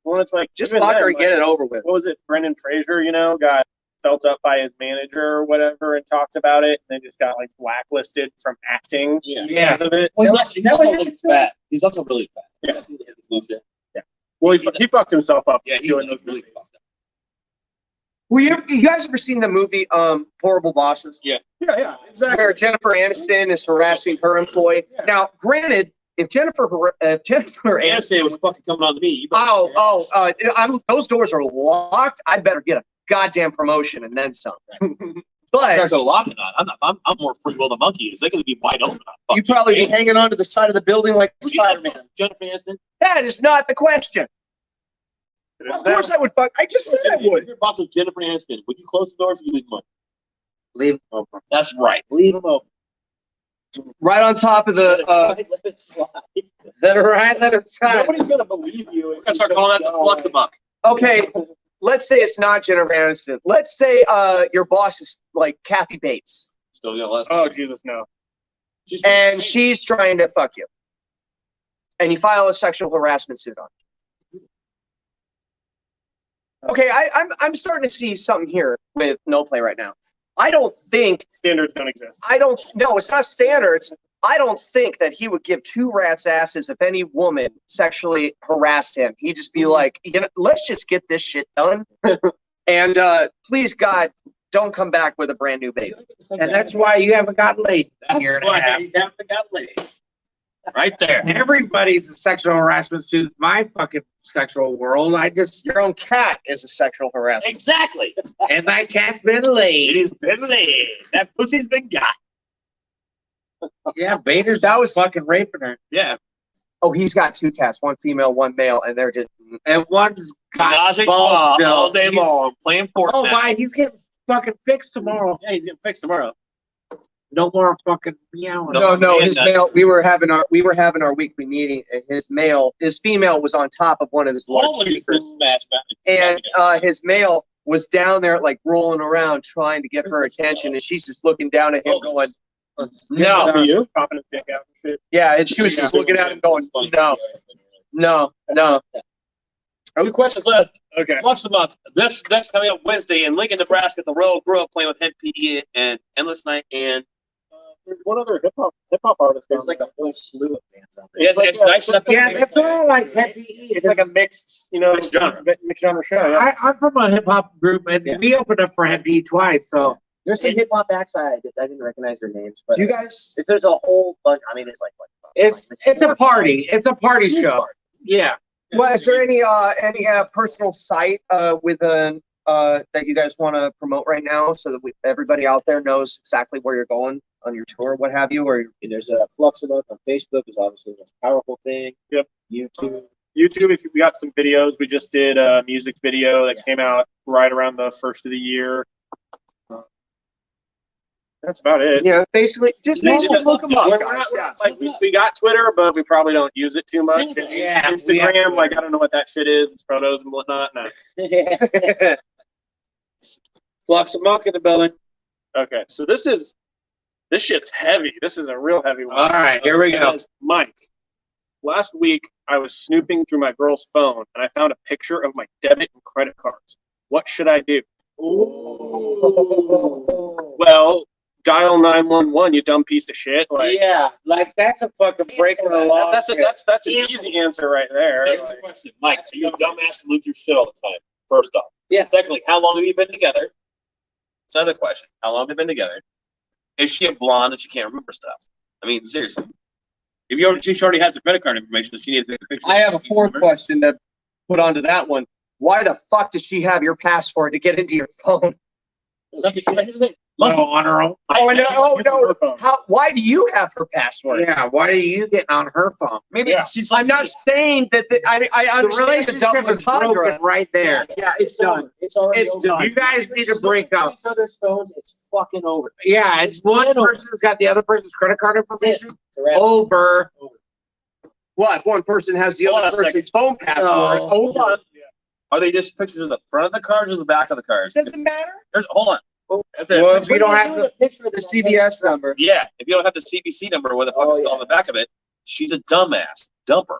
Well, it's like Just even fuck then, her and get like, it over with. What was it? Brendan Fraser, got felt up by his manager or whatever and talked about it, and then just got like blacklisted from acting Yeah. Yeah. because of it. Well, he's also really fat. He's also really fat. Yeah. That's his loose shit. Well, he fucked himself up. Yeah, he's doing really those movies. fucked up. Well, you guys ever seen the movie Horrible Bosses? Yeah. Yeah, exactly. Where Jennifer Aniston is harassing her employee. Yeah. Now, granted, if Jennifer Aniston Aniston was fucking coming on to me. You those doors are locked. I better get a goddamn promotion and then some. But guys are locking on. I'm more free will than monkey is. They could be wide open. you'd probably be hanging onto the side of the building like Spider-Man. Jennifer Aniston. That is not the question. Of course I would fuck. I just said I would. If your boss was Jennifer Aniston, would you close the doors or you leave them open? Leave them open. That's right. Leave them open. Right on top of the. Let it slide. Let it ride, let it slide. Nobody's gonna believe you. We're gonna start calling that the Flux Amuck. Okay, let's say it's not Jennifer Aniston. Let's say your boss is like Kathy Bates, Still got less. Oh Jesus, no. and she's trying to fuck you, and you file a sexual harassment suit on. Okay, I'm starting to see something here with No Play right now. I don't think Standards don't exist. no, it's not standards. I don't think that he would give two rats' asses if any woman sexually harassed him. He'd just be like, let's just get this shit done. And please, God, don't come back with a brand new baby. And that's why you haven't gotten laid. That's why you haven't got laid. Right there. Everybody's a sexual harassment suit in my fucking sexual world. Your own cat is a sexual harassment. Exactly. And my cat's been laid. It has been laid. That pussy's been got. Yeah, Bader's That was- fucking raping her. Yeah. Oh, he's got two cats, one female, one male, and they're just. And one's got Menage a balls trois still. all day He's- long, playing Fortnite. Oh, why? He's getting fucking fixed tomorrow. Yeah, he's getting fixed tomorrow. No more fucking meowing. No, man, his that- male. We were having our weekly meeting, and his female was on top of one of his large All of these speakers, smash back. and his male was down there like rolling around trying to get her attention, and she's just looking down at him, going, "No." you? Popping his dick out and shit. Yeah, and she was just looking at him, going, "No." Two questions left. Okay. Flux Amuck. This coming up Wednesday in Lincoln, Nebraska at the Royal Grill, playing with Hed Pe and Endless Night and There's one other hip hop artist. There's like a whole slew of bands out there. yes, it's nice enough. Yeah, that's all like Hed Pe. It's like a mixed, Mixed genre. mixed genre show. Yeah. I'm from a hip hop group, and Yeah. we opened up for Hed Pe twice. So There's some hip hop acts I didn't recognize their names, but Do you guys? there's a whole bunch. I mean, it's like what? it's a party. It's a party show. Yeah. Well, is there any personal site with an that you guys want to promote right now, so that everybody out there knows exactly where you're going on your tour, what have you, or There's a Flux Amuck on Facebook is obviously the most powerful thing. Yep. YouTube. YouTube, if we got some videos, we just did a music video that came out right around the first of the year. That's about it. yeah, basically just look them up, We're guys. not- like, we got Twitter, but we probably don't use it too much. Yeah, we have Instagram, like I don't know what that shit is. It's photos and whatnot. No. Flux Amuck in the building. Okay, so this shit's heavy. This is a real heavy one. All right, here we It go. says, Mike, last week I was snooping through my girl's phone and I found a picture of my debit and credit cards. What should I do? Well, dial 911, you dumb piece of shit. Like, Yeah, like that's a fucking break in the law. that's an easy answer right there. Here's the Like, question, Mike. So you dumbass and lose your shit all the time. First off. Yeah. Secondly, how long have you been together? It's another question. How long have you been together? Is she a blonde and she can't remember stuff? I mean, seriously. If she already has the credit card information, she needs to take a picture. I have a fourth question to put onto that one. Why the fuck does she have your password to get into your phone? Oh, on her own. Oh no! Oh no! Her phone. Why do you have her password? Yeah, why are you getting on her phone? Maybe Yeah. she's I'm not saying that. I understand the double is broken entendre. right there. Yeah, it's done. It's already It's over. done. You guys need to break up. Each other's phones. It's fucking over. Yeah, it's one person's got the other person's credit card information. It's a wrap. Over. What if one person has the Hold other on a second. person's phone password? No. Hold on. Are they just pictures of the front of the cars or the back of the cars? Doesn't matter. Hold on. Well, if you don't have the the, picture of The CVS number. Yeah, if you don't have the CBC number where the fuck Oh, is on yeah. the back of it, she's a dumbass. Dumper.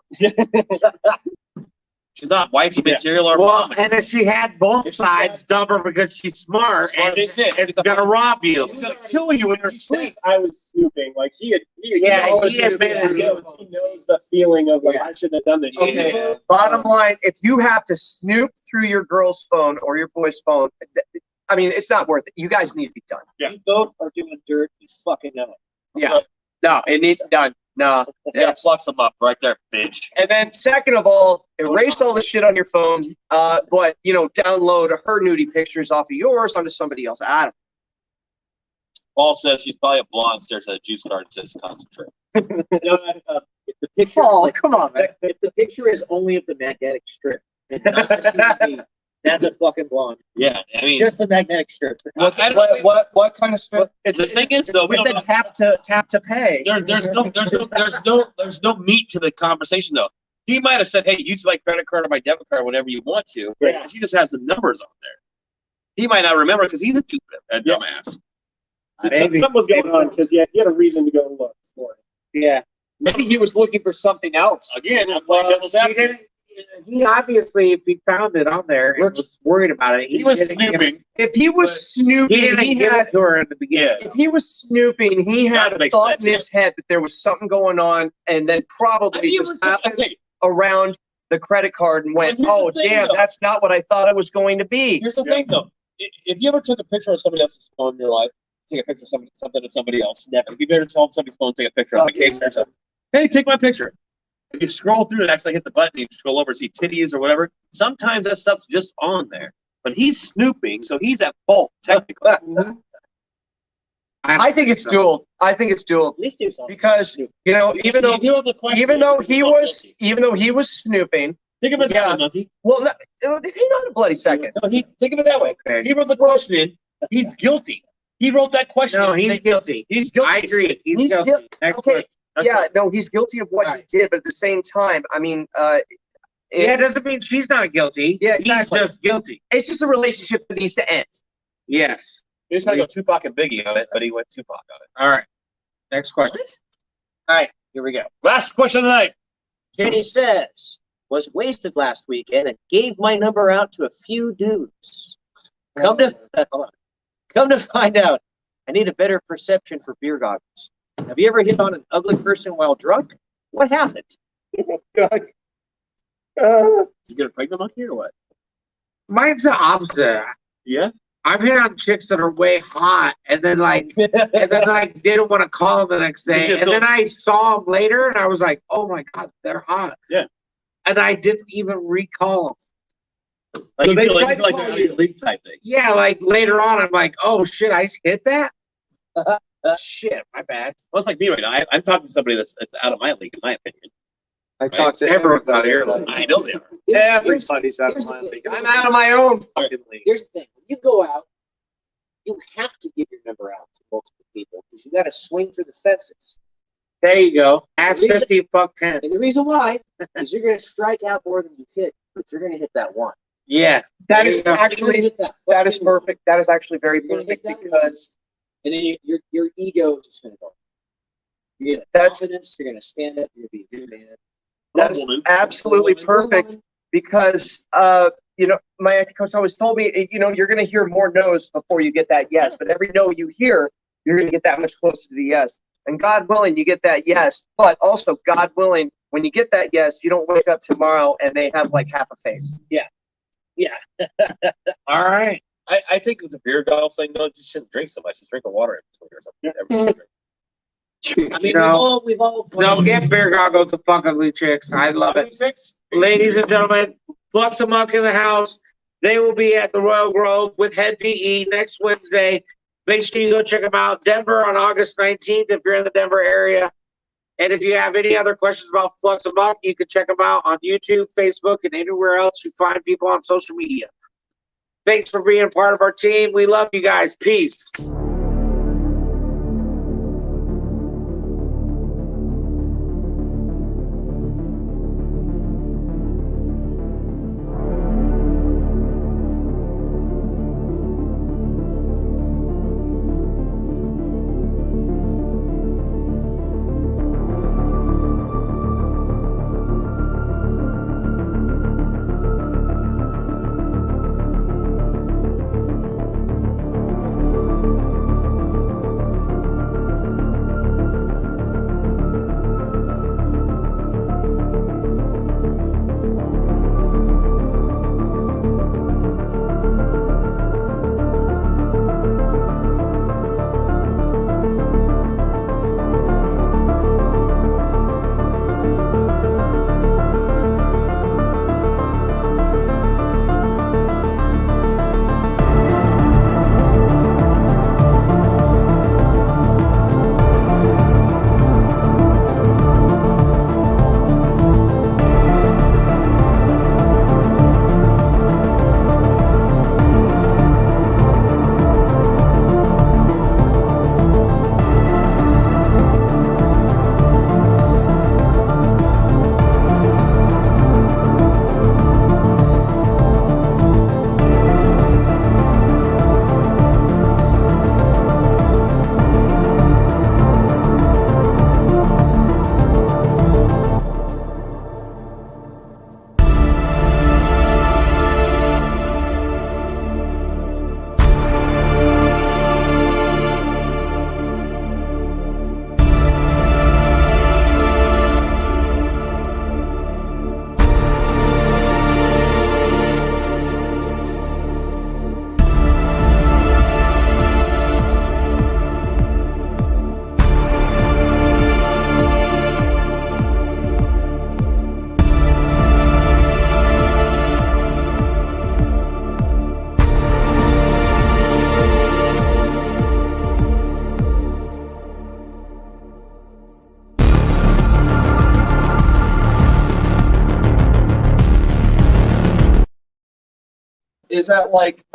She's not wifey Yeah. material or well, mom. and if she had both sides, dump her because she's smart and That's what they it's did. gonna rob you. She's gonna kill you in your sleep. I was snooping. Like he Yeah, knows, he admitted he it. knows the feeling of like Yeah. I shouldn't have done this. shit. Okay. Bottom line, if you have to snoop through your girl's phone or your boy's phone, I mean, it's not worth it. You guys need to be done. Yeah. You both are doing dirt. You fucking know it. Yeah. No, it needs done. No. Yeah, It's, flux them up right there, bitch. and then second of all, erase all the shit on your phone, but download her nudie pictures off of yours onto somebody else. I don't. Paul says she's probably a blonde, stares at a juice card and says concentrate. No, if the picture, Oh, come on, man. if the picture is only of the magnetic strip, it's not the CBD, that's a fucking blonde. Yeah, I mean, Just the magnetic strip. What, I don't- what kind of strip? the thing is though, we We don't said know. tap to pay. There's no meat to the conversation though. He might have said, "Hey, use my credit card or my debit card, whatever you want to." Yeah. And she just has the numbers on there. He might not remember because he's a stupid dumbass. Something was going on because he had a reason to go look for it. Yeah. Maybe he was looking for something else. Again, I'm playing devil's He advocate. didn't. He obviously, if he found it on there and was worried about it, He was didn't give it- snooping. If he was He snooping, didn't he give had. it to her in the beginning. Yeah. If he was snooping, he had That a makes thought sense, in his head that there was something going on, and then Have probably you just ever happened okay, around the credit card and went, But here's the "Oh, thing, damn, though. that's not what I thought it was going to be." here's the thing though. If you ever took a picture of somebody else's phone in your life, take a picture of something of somebody else. Never. If you've ever told somebody's phone, take a picture on vacation or something. Hey, take my picture. If you scroll through and actually hit the button, you scroll over, see titties or whatever. Sometimes that stuff's just on there. But he's snooping, so he's at fault technically. I think it's dual. I think it's dual At least do something. because even though he was snooping, Think of it that way, Monkey. well, hang on a bloody second. No, think of it that way. Okay. He wrote the question in. He's guilty. He wrote that question. No, in he's saying- guilty. He's guilty. I agree. He's He's guilty. guilty. Next Okay. question. Yeah, no, he's guilty of what Right. he did, but at the same time, I mean, Yeah, it doesn't mean she's not guilty. Yeah, He's exactly. just guilty. it's just a relationship that needs to end. Yes. He was trying to go Tupac and Biggie on it, but he went Tupac on it. All right. Next question. All right, here we go. Last question of the night. Jenny says, was wasted last weekend and gave my number out to a few dudes. Come to hold on. Come to find out, I need a better perception for beer goggles. Have you ever hit on an ugly person while drunk? What happened? Did you get a pregnant monkey or what? Mine's the opposite. Yeah. I've hit on chicks that are way hot and then didn't want to call them the next Did you day. And then I saw them later and I was like, oh my God, they're hot. Yeah. And I didn't even recall them. Like So you they feel tried to like call an you. elite type thing. Yeah, like later on, I'm like, oh shit, I hit that? Shit, my bad. Well, it's like me right now. I'm talking to somebody that's out of my league, in my opinion. I talked to Everyone's out of your everybody. league. I know they are. Everybody's out of Here's my the league. thing. I'm out of my own fucking league. Here's the thing. When you go out, you have to give your number out to multiple people because you got to swing for the fences. There you go. Ask The reason- 50, fuck 10. And the reason why is you're going to strike out more than you hit, but you're going to hit that one. Yeah. That is There you go. You're gonna actually hit that that is fucking- perfect. That is actually very You're gonna hit perfect that one. because And then your ego is just going to go. You're going to That's- confidence. You're going to stand up. You're going to be a good man. that is Woman. absolutely Woman. perfect because my acting coach always told me, you're going to hear more no's before you get that yes, but every no you hear, you're going to get that much closer to the yes. And God willing, you get that yes, but also God willing, when you get that yes, you don't wake up tomorrow and they have like half a face. All right. I think with the beer goggle thing, though, just shouldn't drink so much. Just drink a water in between or something. Every drink. I mean, You know, we've all. No, get beer goggles to fuck ugly chicks. I love it. Ladies and gentlemen, Flux Amuck in the house. They will be at the Royal Grove with Hed Pe next Wednesday. Make sure you go check them out. Denver on August 19th if you're in the Denver area. And if you have any other questions about Flux Amuck, you can check them out on YouTube, Facebook, and anywhere else you find people on social media. Thanks for being part of our team. We love you guys. Peace. is that like